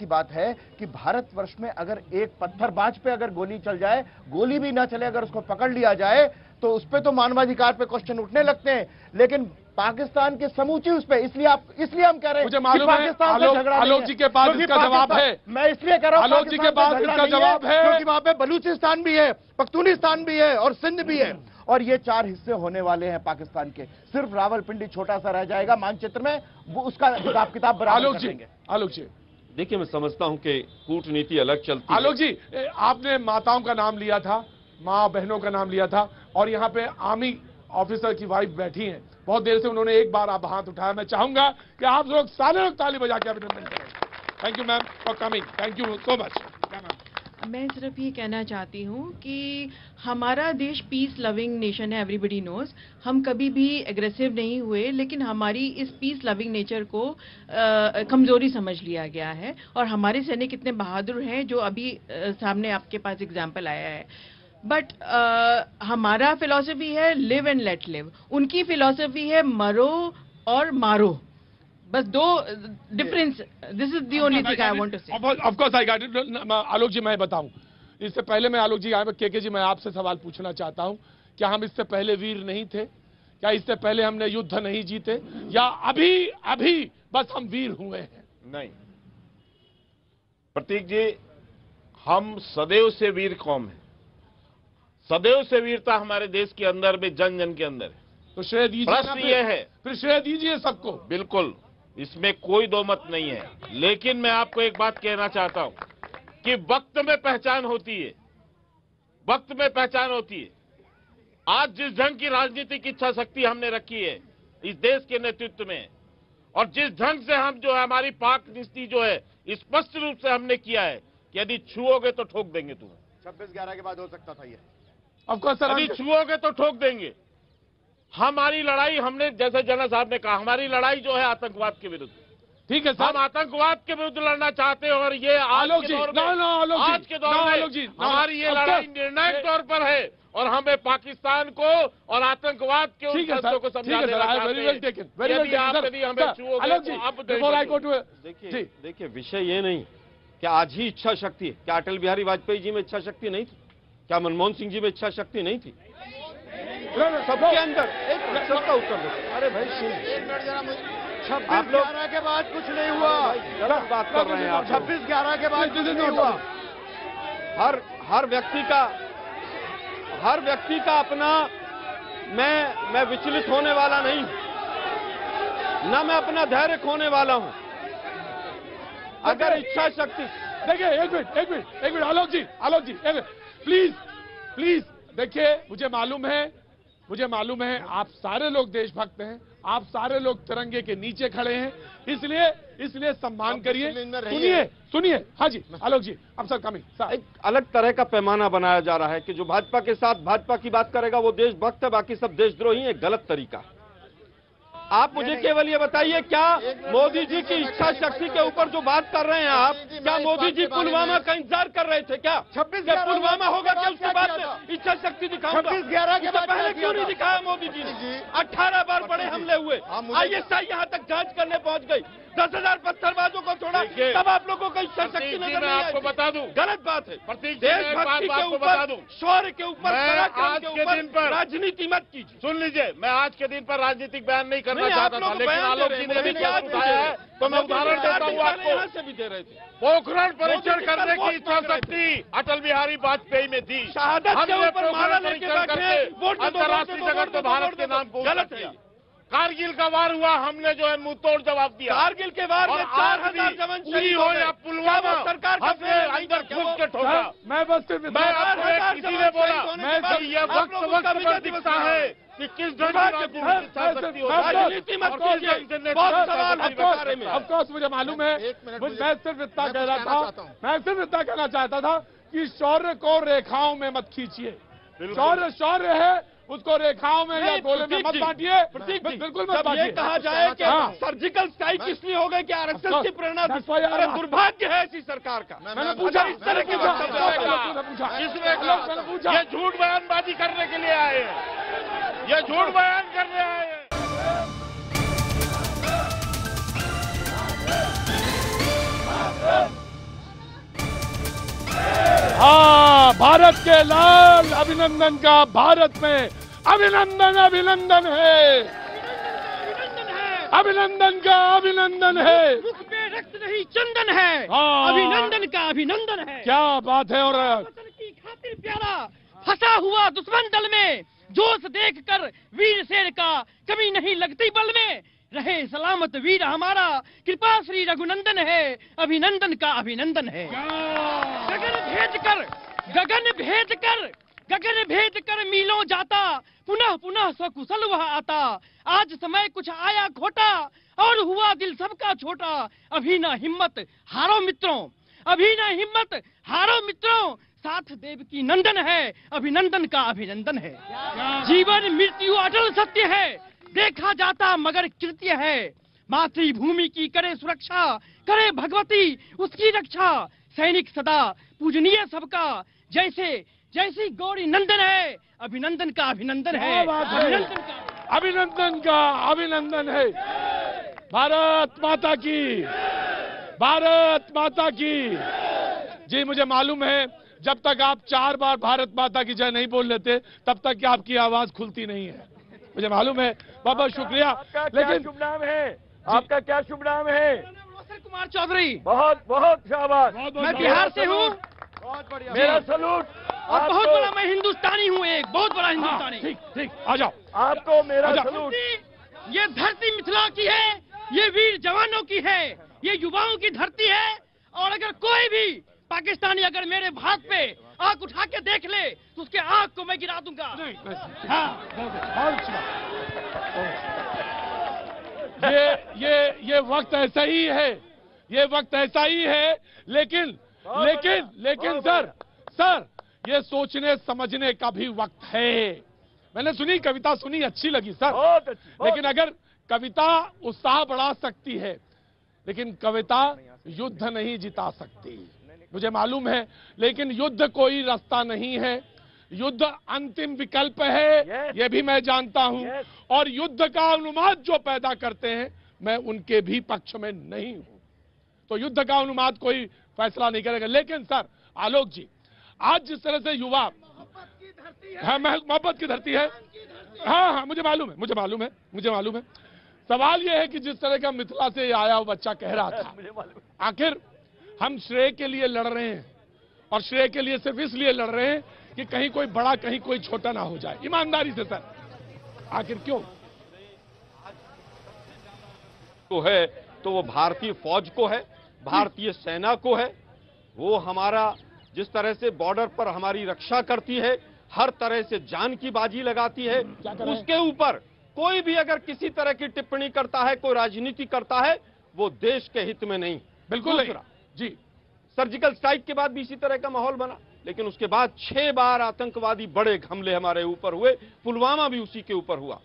बात है कि भारतवर्ष में अगर एक पत्थरबाज पे अगर गोली चल जाए, गोली भी ना चले, अगर उसको पकड़ लिया जाए तो उस पे तो मानवाधिकार पे क्वेश्चन उठने लगते हैं। लेकिन पाकिस्तान के समूची उस पे, इसलिए हम कह रहे हैं मुझे मालूम है आलोक जी के पास इसका जवाब है। मैं इसलिए कह रहा हूं आलोक जी के पास इसका जवाब है क्योंकि वहां पे बलूचिस्तान भी है, पख्तूनिस्तान भी है और सिंध भी है, और ये 4 हिस्से होने वाले हैं पाकिस्तान के। सिर्फ रावलपिंडी छोटा सा रह जाएगा मानचित्र में, वो उसका हिसाब किताब बराबर कर देंगे। आलोक जी देखिए, मैं समझता हूं कि कूटनीति अलग चलती है। आलोक जी, आपने माताओं का नाम लिया था, माँ बहनों का नाम लिया था, और यहाँ पे आर्मी ऑफिसर की वाइफ बैठी हैं। बहुत देर से उन्होंने एक बार आप हाथ उठाया। मैं चाहूंगा कि आप लोग सारे लोग ताली बजा के अभिनंदन करें। Thank you ma'am for coming, thank you so much. मैं सिर्फ ये कहना चाहती हूँ कि हमारा देश पीस लविंग नेशन है, एवरीबडी नोज। हम कभी भी एग्रेसिव नहीं हुए, लेकिन हमारी इस पीस लविंग नेचर को कमज़ोरी समझ लिया गया है। और हमारे सैनिक इतने बहादुर हैं जो अभी सामने आपके पास एग्जाम्पल आया है। बट हमारा फिलॉसफी है लिव एंड लेट लिव, उनकी फिलॉसफी है मरो और मारो। बस दो difference, this is the only thing I want to say. Of course I got it. Alok ji मैं बताऊं, इससे पहले मैं आलोक जी यहाँ पे केके जी मैं आपसे सवाल पूछना चाहता हूं, क्या हम इससे पहले वीर नहीं थे? क्या इससे पहले हमने युद्ध नहीं जीते, या अभी बस हम वीर हुए हैं? नहीं प्रतीक जी, हम सदैव से वीर कौम है। सदैव से वीरता हमारे देश के अंदर भी, जन जन के अंदर है। तो श्रेय दीजिए, प्रश्न ये है, फिर श्रेय दीजिए सबको। बिल्कुल, इसमें कोई दो मत नहीं है। लेकिन मैं आपको एक बात कहना चाहता हूं कि वक्त में पहचान होती है, वक्त में पहचान होती है। आज जिस ढंग की राजनीतिक इच्छा शक्ति हमने रखी है इस देश के नेतृत्व में, और जिस ढंग से हम जो है हमारी पाक नीति जो है स्पष्ट रूप से हमने किया है कि यदि छुओगे तो ठोक देंगे तुम्हें। 26/11 के बाद हो सकता था ये। यदि छुओगे तो ठोक देंगे। हमारी लड़ाई, हमने जैसे जनरल साहब ने कहा, हमारी लड़ाई जो है आतंकवाद के विरुद्ध। ठीक है सर, हम आतंकवाद के विरुद्ध लड़ना चाहते हैं, और ये आज के दौर में हमारी ये लड़ाई निर्णायक तौर पर है। और हमें पाकिस्तान को और आतंकवाद के उन शब्दों को समझा देना चाहते हैं। यदि आप यदि हमें छुओगे तो अब देखिए विषय ये नहीं कि आज ही इच्छा शक्ति है। क्या अटल बिहारी वाजपेयी जी में इच्छा शक्ति नहीं थी? क्या मनमोहन सिंह जी में इच्छा शक्ति नहीं थी? सबके अंदर एक सबका उत्तर दो। अरे भाई आप लोग 26/11 के बाद कुछ नहीं हुआ। गलत बात कर रहे हैं आप। 26/11 के बाद कुछ नहीं हुआ। हर व्यक्ति का अपना मैं विचलित होने वाला नहीं, ना मैं अपना धैर्य खोने वाला हूं। अगर इच्छा शक्ति देखिए एक मिनट आलोक जी प्लीज देखिए, मुझे मालूम है आप सारे लोग देशभक्त हैं, आप सारे लोग तिरंगे के नीचे खड़े हैं, इसलिए सम्मान करिए। सुनिए हाँ जी आलोक जी, अब सर कमिंग। एक अलग तरह का पैमाना बनाया जा रहा है कि जो भाजपा के साथ भाजपा की बात करेगा वो देशभक्त है, बाकी सब देशद्रोही है। गलत तरीका। आप मुझे केवल ये बताइए, क्या मोदी जी की इच्छा शक्ति के ऊपर जो बात कर रहे हैं आप, क्या मोदी जी पुलवामा का इंतजार कर रहे थे? क्या 26/11 पुलवामा होगा क्या उसके बाद इच्छा शक्ति दिखाऊंगा? 26/11 के बाद पहले क्यों नहीं दिखाया मोदी जी ने? 18 बार बड़े हमले हुए, ISI यहाँ तक जांच करने पहुंच गई, 10,000 पत्थरबाजों को छोड़ा, तब आप लोगों को इच्छा शक्ति नजर नहीं आई। आपको बता दूं, गलत बात है। देशभक्ति के ऊपर, शौर्य के ऊपर, आज के दिन पर राजनीति मत कीजिए। सुन लीजिए, मैं आज के दिन पर राजनीतिक बयान नहीं करना चाहता था, लेकिन आलोक जी ने भी क्या उठाया है तो मैं उदाहरण देता हूँ आपको। से भी दे रहे थे। पोखरण परीक्षण करने की इच्छा शक्ति अटल बिहारी वाजपेयी में थी। शहादत के ऊपर माला लेके अंतर्राष्ट्रीय जगत को भारत के नाम को गलत है। कारगिल का वार हुआ, हमने जो है मुंह तोड़ जवाब दिया। कारगिल के वार में 4,000 जवान शहीद हो या पुलवामा सरकार हमने अंदर घुस के ठोका। मैं किसी ने बोला ये वक्त पर दिखता है कि किस ढंग राजनीति मत कीजिए। बहुत सवाल है बारे में। ऑफकोर्स मुझे मालूम है, मैं सिर्फ इतना कहना चाहता था कि शौर्य को रेखाओं में मत खींचिए। शौर्य है, उसको रेखाओं में या गोले में मत बांटिए। बिल्कुल मत बांटिए। ये कहा जाए कि सर्जिकल स्ट्राइक इसलिए हो गए कि RSS की प्रेरणा थी। अरे दुर्भाग्य है ऐसी सरकार का। मैंने पूछा इस तरह की ये झूठ बयानबाजी करने के लिए आए हैं, ये झूठ बयान करने आए हैं। हाँ, भारत के लाल अभिनंदन का भारत में अभिनंदन है। अभिनंदन का अभिनंदन है। मुख पे रक्त नहीं चंदन है। हाँ। अभिनंदन का अभिनंदन है। क्या बात है। और वतन की खातिर प्यारा फंसा हुआ दुश्मन दल में, जोश देखकर वीर शेर का कमी नहीं लगती बल में। रहे सलामत वीर हमारा, कृपा श्री रघुनंदन है। अभिनंदन का अभिनंदन है। गगन भेद कर मीलों जाता, पुनः सकुशल वह आता। आज समय कुछ आया खोटा, और हुआ दिल सबका छोटा। अभी न हिम्मत हारो मित्रों, साथ देव की नंदन है। अभिनंदन का अभिनंदन है। जीवन मृत्यु अटल सत्य है, देखा जाता मगर कृत्य है। मातृभूमि की करे सुरक्षा, करे भगवती उसकी रक्षा। सैनिक सदा पूजनीय सबका, जैसी गौरी नंदन है। अभिनंदन का अभिनंदन है। अभिनंदन का अभिनंदन है। भारत माता की। जी मुझे मालूम है, जब तक आप 4 बार भारत माता की जय नहीं बोल लेते, तब तक कि आपकी आवाज खुलती नहीं है। मुझे मालूम है। बहुत शुक्रिया। लेकिन शुभ नाम है आपका? क्या शुभ नाम है? रोशन कुमार चौधरी। बहुत शाबाश। मैं बिहार से हूँ। बहुत बढ़िया। मेरा सलूट। और बहुत बड़ा मैं हिंदुस्तानी हूँ, एक बहुत बड़ा हिंदुस्तानी। ठीक आ जाओ। आपको मेरा सलूट। ये धरती मिथिला की है, ये वीर जवानों की है, ये युवाओं की धरती है। और अगर कोई भी पाकिस्तानी अगर मेरे भारत पे आंख उठा के देख ले, तो उसके आंख को मैं गिरा दूंगा। ये वक्त ऐसा ही है, लेकिन सर ये सोचने समझने का भी वक्त है। मैंने कविता सुनी, अच्छी लगी सर। लेकिन अगर कविता उत्साह बढ़ा सकती है, लेकिन कविता युद्ध नहीं जिता सकती। मुझे मालूम है, लेकिन युद्ध कोई रास्ता नहीं है। युद्ध अंतिम विकल्प है, ये भी मैं जानता हूं। और युद्ध का अनुमान जो पैदा करते हैं, मैं उनके भी पक्ष में नहीं हूं। तो युद्ध का अनुमान कोई फैसला नहीं करेगा। लेकिन सर आलोक जी, आज जिस तरह से युवा, हाँ मोहब्बत की धरती है, हाँ मुझे मालूम है। सवाल यह है कि जिस तरह का मिथिला से आया वो बच्चा कह रहा था, आखिर हम श्रेय के लिए लड़ रहे हैं, और श्रेय के लिए सिर्फ इसलिए लड़ रहे हैं कि कहीं कोई बड़ा कहीं कोई छोटा ना हो जाए। ईमानदारी से सर, आखिर क्यों? तो है तो वो भारतीय फौज को है, भारतीय सेना को है। वो हमारा जिस तरह से बॉर्डर पर हमारी रक्षा करती है, हर तरह से जान की बाजी लगाती है, उसके ऊपर कोई भी अगर किसी तरह की टिप्पणी करता है, कोई राजनीति करता है, वो देश के हित में नहीं। बिल्कुल नहीं जी। सर्जिकल स्ट्राइक के बाद भी इसी तरह का माहौल बना, लेकिन उसके बाद 6 बार आतंकवादी बड़े हमले हमारे ऊपर हुए, पुलवामा भी उसी के ऊपर हुआ।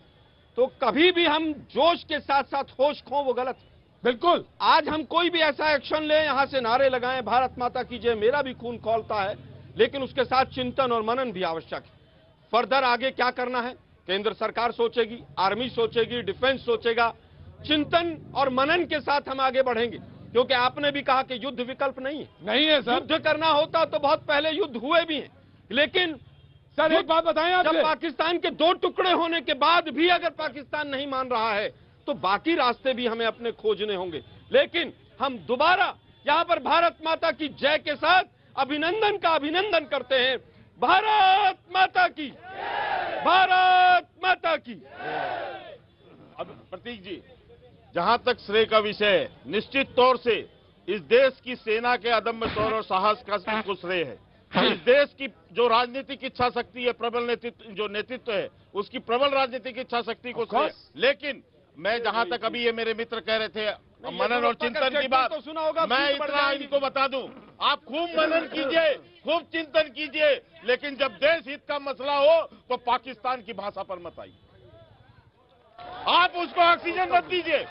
तो कभी भी हम जोश के साथ साथ होश खो, वो गलत। बिल्कुल आज हम कोई भी ऐसा एक्शन लें, यहां से नारे लगाएं, भारत माता की जय, मेरा भी खून खौलता है, लेकिन उसके साथ चिंतन और मनन भी आवश्यक है। फर्दर आगे क्या करना है, केंद्र सरकार सोचेगी, आर्मी सोचेगी, डिफेंस सोचेगा। चिंतन और मनन के साथ हम आगे बढ़ेंगे, क्योंकि आपने भी कहा कि युद्ध विकल्प नहीं है सर। युद्ध करना होता तो बहुत पहले युद्ध हुए भी हैं, लेकिन सर एक बात बताएं आप, जब पाकिस्तान के 2 टुकड़े होने के बाद भी अगर पाकिस्तान नहीं मान रहा है, तो बाकी रास्ते भी हमें अपने खोजने होंगे। लेकिन हम दोबारा यहां पर भारत माता की जय के साथ अभिनंदन का अभिनंदन करते हैं। भारत माता की, भारत माता की। अब प्रतीक जी, जहां तक श्रेय का विषय है, निश्चित तौर से इस देश की सेना के अदम्य शौर्य और साहस का को श्रेय है। इस देश की जो राजनीतिक इच्छा शक्ति है, प्रबल नेतृत्व है, उसकी प्रबल राजनीतिक इच्छा शक्ति को श्रेय। लेकिन मैं जहां तक अभी ये मेरे मित्र कह रहे थे मनन और चिंतन की बात, तो सुना होगा, मैं इतना इनको बता दूं, आप खूब मनन कीजिए, खूब चिंतन कीजिए, लेकिन जब देश हित का मसला हो तो पाकिस्तान की भाषा पर मत आइए। आप उसको ऑक्सीजन मत दीजिए।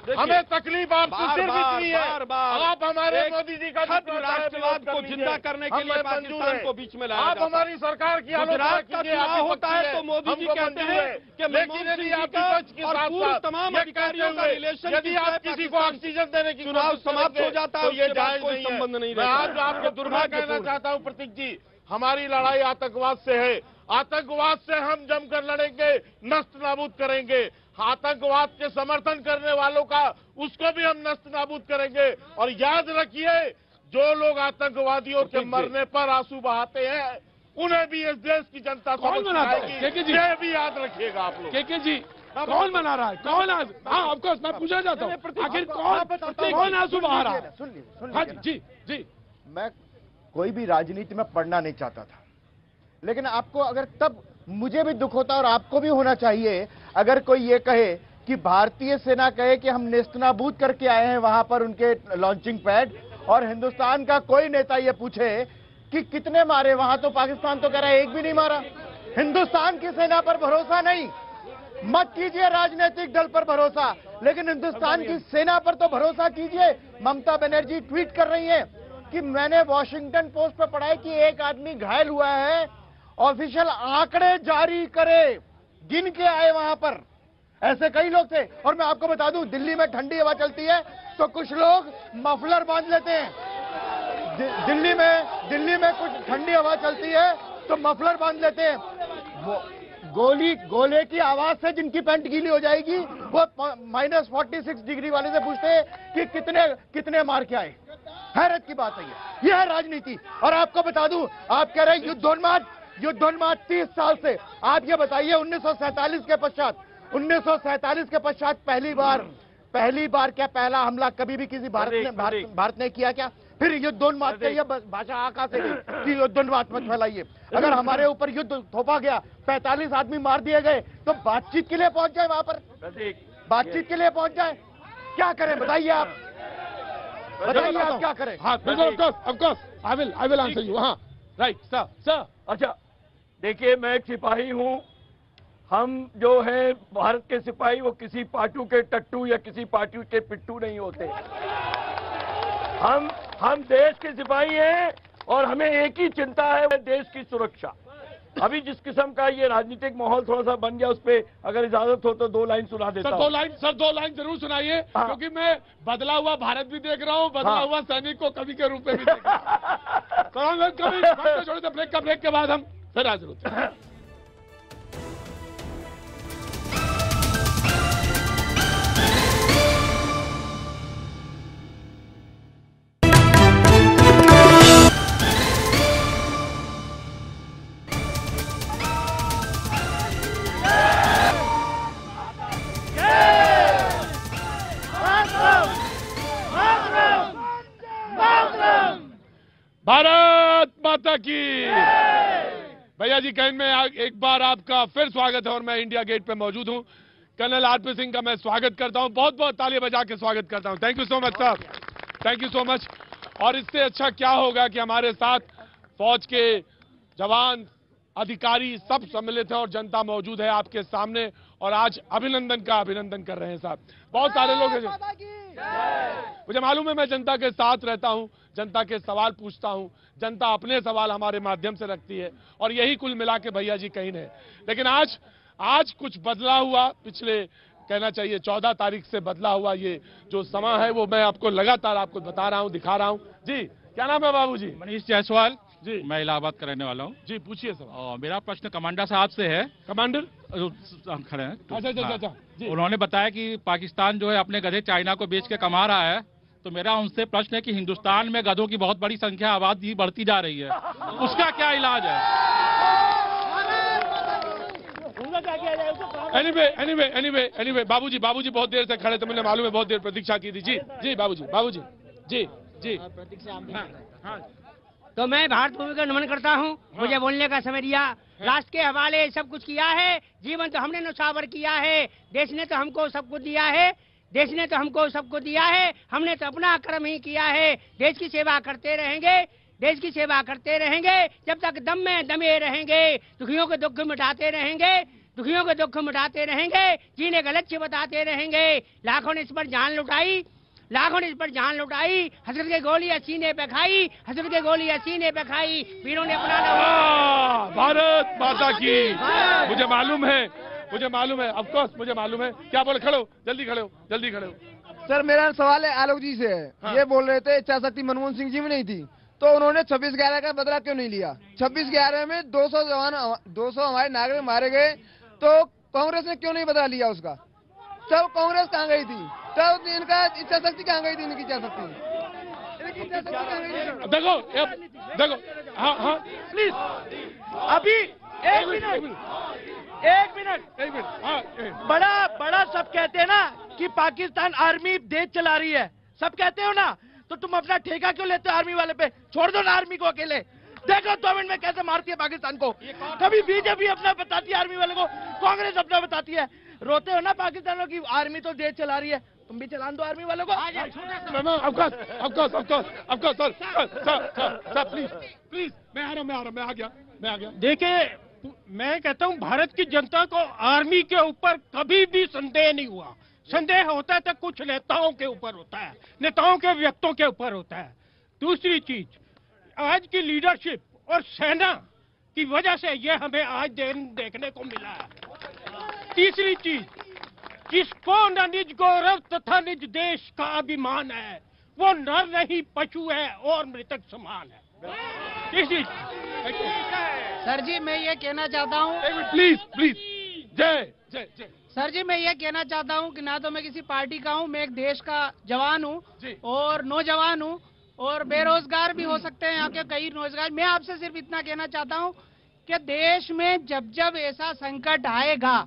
हमें तकलीफ आपको सिर्फ इतनी है, आप हमारे मोदी जी का राष्ट्रवाद को जिंदा करने के लिए पाकिस्तान को बीच में लाया आप हमारी सरकार की गुजरात का चुनाव होता है तो मोदी जी कहते हैं कि लेकिन यदि आप विपक्ष के साथ तमाम अधिकारियों का रिलेशन, यदि आप किसी को ऑक्सीजन देने की चुनाव समाप्त हो जाता है, तो ये जायज कोई नहीं संबंध नहीं है। रहता। आज आपको दुर्भाग्य कहना चाहता हूं प्रतीक जी, हमारी लड़ाई आतंकवाद से है। आतंकवाद से हम जमकर लड़ेंगे, नष्ट नाबूद करेंगे। आतंकवाद के समर्थन करने वालों का उसको भी हम नष्ट नाबूद करेंगे। और याद रखिए, जो लोग आतंकवादियों के मरने पर आंसू बहाते हैं, उन्हें भी इस देश की जनता कौन मनाता है? ये भी याद रखिएगा आप लोग। केके जी, कौन मना रहा है? कौन आज? हाँ ऑफकोर्स मैं पूछना चाहता हूँ, आखिर कौन आंसू बहा रहा है? सुन जी जी। मैं कोई भी राजनीति में पढ़ना नहीं चाहता था, लेकिन आपको अगर तब मुझे भी दुख होता और आपको भी होना चाहिए अगर कोई ये कहे कि भारतीय सेना कहे कि हम नेस्तनाबूद करके आए हैं वहां पर उनके लॉन्चिंग पैड, और हिंदुस्तान का कोई नेता ये पूछे कि कितने मारे, वहां तो पाकिस्तान तो कह रहा है एक भी नहीं मारा। हिंदुस्तान की सेना पर भरोसा नहीं, मत कीजिए राजनीतिक दल पर भरोसा, लेकिन हिंदुस्तान की सेना पर तो भरोसा कीजिए। ममता बनर्जी ट्वीट कर रही है कि मैंने वॉशिंगटन पोस्ट पर पढ़ा है कि एक आदमी घायल हुआ है, ऑफिशियल आंकड़े जारी करे, गिन के आए वहां पर। ऐसे कई लोग थे। और मैं आपको बता दूं, दिल्ली में ठंडी हवा चलती है तो कुछ लोग मफलर बांध लेते हैं। दिल्ली में कुछ ठंडी हवा चलती है तो मफलर बांध लेते हैं। गोले की आवाज से जिनकी पैंट गीली हो जाएगी वो -46 डिग्री वाले से पूछते हैं कि कितने मार के आए। हैरत की बात है ये है राजनीति। और आपको बता दूं, आप कह रहे हैं युद्धोन्माद 30 साल से। आप ये बताइए 1947 के पश्चात पहली बार क्या पहला हमला कभी भी किसी भारत ने किया क्या? फिर युद्धोन्माद के ये भाषा आका से कि युद्धोन्माद मत फैलाइए। अगर हमारे ऊपर युद्ध थोपा गया, 45 आदमी मार दिए गए, तो बातचीत के लिए पहुंच जाए वहां पर, बातचीत के लिए पहुंच जाए। क्या करें बताइए आप, क्या करें? हाँ of course I will answer you. हाँ राइट सर। अच्छा देखिए, मैं एक सिपाही हूं। हम जो है भारत के सिपाही, वो किसी पार्टी के टट्टू या किसी पार्टी के पिट्टू नहीं होते। हम देश के सिपाही हैं और हमें एक ही चिंता है, देश की सुरक्षा। अभी जिस किस्म का ये राजनीतिक माहौल थोड़ा सा बन गया, उस पे अगर इजाजत हो तो 2 लाइन सुना देता हूं। सर 2 लाइन जरूर सुनाइए, क्योंकि मैं बदला हुआ भारत भी देख रहा हूँ, बदला हुआ सैनिक को कवि के रूप में भी देख रहा हूँ। कभी छोड़े ब्रेक के बाद हम फिर हाजिर होते हैं। भारत माता की। भैया जी कैन में एक बार आपका फिर स्वागत है और मैं इंडिया गेट पे मौजूद हूं। कर्नल आरपी सिंह का मैं स्वागत करता हूं, बहुत बहुत तालियां बजा के स्वागत करता हूं। Thank you so much sir, thank you so much. और इससे अच्छा क्या होगा कि हमारे साथ फौज के जवान, अधिकारी सब सम्मिलित है और जनता मौजूद है आपके सामने, और आज अभिनंदन कर रहे हैं साहब। बहुत सारे लोग हैं, मुझे मालूम है मैं जनता के साथ रहता हूं, जनता के सवाल पूछता हूं, जनता अपने सवाल हमारे माध्यम से रखती है, और यही कुल मिला के भैया जी कहीं है। लेकिन आज कुछ बदला हुआ, पिछले कहना चाहिए 14 तारीख से बदला हुआ ये जो समय है वो मैं आपको लगातार आपको बता रहा हूं, दिखा रहा हूं। जी क्या नाम है बाबू जी? मनीष जायसवाल जी, मैं इलाहाबाद का रहने वाला हूँ जी। पूछिए सर। और मेरा प्रश्न कमांडर साहब से है। कमांडर हम खड़े हैं तो, अच्छा जी। उन्होंने बताया कि पाकिस्तान जो है अपने गधे चाइना को बेच के कमा रहा है, तो मेरा उनसे प्रश्न है कि हिंदुस्तान में गधों की बहुत बड़ी संख्या, आबादी बढ़ती जा रही है, उसका क्या इलाज है? एनीवे बाबूजी बहुत देर से खड़े थे, मुझे मालूम है बहुत देर प्रतीक्षा की थी। जी बाबूजी जी। तो मैं भारत भूमि को नमन करता हूँ, मुझे बोलने का समय दिया, राष्ट्र के हवाले सब कुछ किया है, जीवन तो हमने नौछावर किया है, देश ने तो हमको सब कुछ दिया है, देश ने तो हमको सबको दिया है, हमने तो अपना कर्म ही किया है। देश की सेवा करते रहेंगे, देश की सेवा करते रहेंगे, जब तक दम में दमे रहेंगे, दुखियों के दुख मिटाते रहेंगे, दुखियों के दुख मिटाते रहेंगे, जीने का लक्ष्य बताते रहेंगे। लाखों ने इस पर जान लुटाई, लाखों ने इस पर जान लुटाई, हसरत के गोलियां सीने पे खाई, हसरत के गोलियां सीने पे खाई, वीरों ने अपना भारत माता की। मुझे मालूम है, ऑफ कोर्स मुझे मालूम है। क्या बोले? खड़ो, जल्दी खड़े हो। सर मेरा सवाल है आलोक जी से। ये बोल रहे थे इच्छा शक्ति मनमोहन सिंह जी में नहीं थी, तो उन्होंने 26/11 का बदला क्यों नहीं लिया? 26/11 में 200 हमारे नागरिक मारे गए, तो कांग्रेस ने क्यों नहीं बदला लिया उसका? तब कांग्रेस कहाँ गई थी? तब इनका इच्छा शक्ति कहाँ गई थी? इनकी इच्छा शक्ति देखो हाँ प्लीज अभी एक मिनट। बड़ा सब कहते हैं ना कि पाकिस्तान आर्मी देश चला रही है, सब कहते हो ना, तो तुम अपना ठेका क्यों लेते हो आर्मी वाले पे? छोड़ दो ना आर्मी को अकेले। देखो 2 मिनट में कैसे मारती है पाकिस्तान को। कभी बीजेपी अपना बताती है आर्मी वाले को, कांग्रेस अपना बताती है। रोते हो ना पाकिस्तान की आर्मी तो देश चला रही है, तुम भी चला दो आर्मी वालों को। सर प्लीज मैं आ गया। देखिए मैं कहता हूँ भारत की जनता को आर्मी के ऊपर कभी भी संदेह नहीं हुआ। संदेह होता है तो कुछ नेताओं के ऊपर होता है, नेताओं के व्यक्तियों के ऊपर होता है। दूसरी चीज, आज की लीडरशिप और सेना की वजह से ये हमें आज देखने को मिला है। तीसरी चीज, जिसको न निज गौरव तथा निज देश का अभिमान है, वो नर नहीं पशु है और मृतक समान है। सर जी मैं ये कहना चाहता हूँ, प्लीज जय। सर जी मैं ये कहना चाहता हूँ कि ना तो मैं किसी पार्टी का हूँ, मैं एक देश का जवान हूँ और नौजवान हूँ, और बेरोजगार भी हो सकते हैं यहाँ के कई नौजवान। मैं आपसे सिर्फ इतना कहना चाहता हूँ कि देश में जब ऐसा संकट आएगा,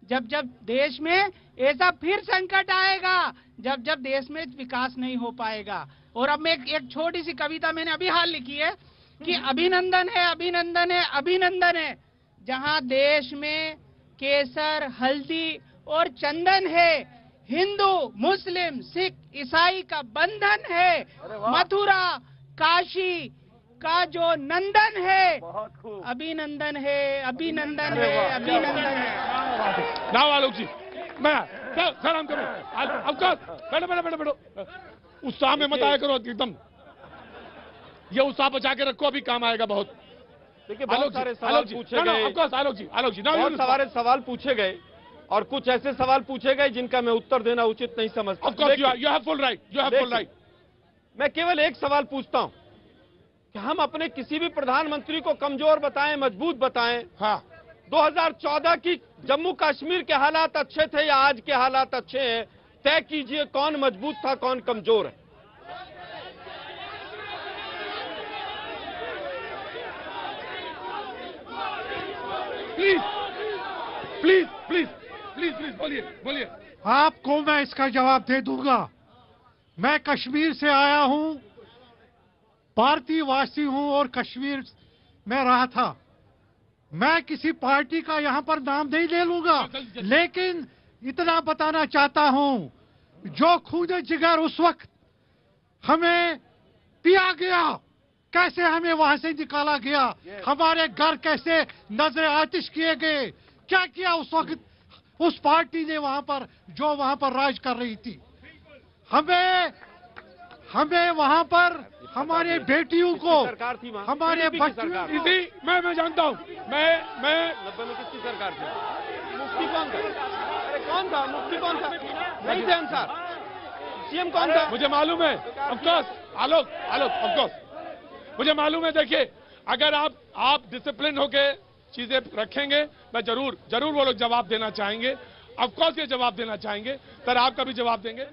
जब देश में ऐसा फिर संकट आएगा, जब देश में विकास नहीं हो पाएगा। और अब मैं एक छोटी सी कविता मैंने अभी हाल लिखी है कि अभिनंदन है, अभिनंदन है, अभिनंदन है, जहाँ देश में केसर, हल्दी और चंदन है, हिंदू, मुस्लिम, सिख, ईसाई का बंधन है, मथुरा, काशी का जो नंदन है, अभिनंदन है, अभिनंदन है, अभिनंदन है। नाम आलोक जी, मैं सलाम करो। बैठो। उत्साह में मत आया करो एकदम, ये उत्साह बचा के रखो, अभी काम आएगा बहुत। देखिए बहुत सारे सवाल पूछे गए, आलोक जी बहुत सारे सवाल पूछे गए और कुछ ऐसे सवाल पूछे गए जिनका मैं उत्तर देना उचित नहीं समझता। You have full right. मैं केवल एक सवाल पूछता हूं कि हम अपने किसी भी प्रधानमंत्री को कमजोर बताएं, मजबूत बताएं। हाँ। 2014 की जम्मू कश्मीर के हालात अच्छे थे या आज के हालात अच्छे हैं? तय कीजिए कौन मजबूत था, कौन कमजोर है। प्लीज बोलिए। आपको मैं इसका जवाब दे दूंगा। मैं कश्मीर से आया हूं, भारतीय वासी हूं और कश्मीर में रहा था। मैं किसी पार्टी का यहां पर नाम नहीं ले लूंगा, लेकिन इतना बताना चाहता हूं, जो खून जिगर उस वक्त हमें पिया गया, कैसे हमें वहां से निकाला गया, हमारे घर कैसे नजरे आतिश किए गए, क्या किया उस वक्त उस पार्टी ने वहां पर, जो वहां पर राज कर रही थी। हमें वहां पर हमारे बेटियों को, हमारे बच्चों मैं जानता हूं। मैं 90 में किसकी सरकार थी? मुफ्ती कौन था? अरे कौन था मुफ्ती? कौन था? नहीं थे अंसार। सीएम कौन था? मुझे मालूम है। ऑफकोर्स आलोक ऑफकोर्स मुझे मालूम है। देखिए, अगर आप डिसिप्लिन होके चीजें रखेंगे, मैं जरूर वो लोग जवाब देना चाहेंगे। ऑफकोर्स ये जवाब देना चाहेंगे, सर आप कभी जवाब देंगे?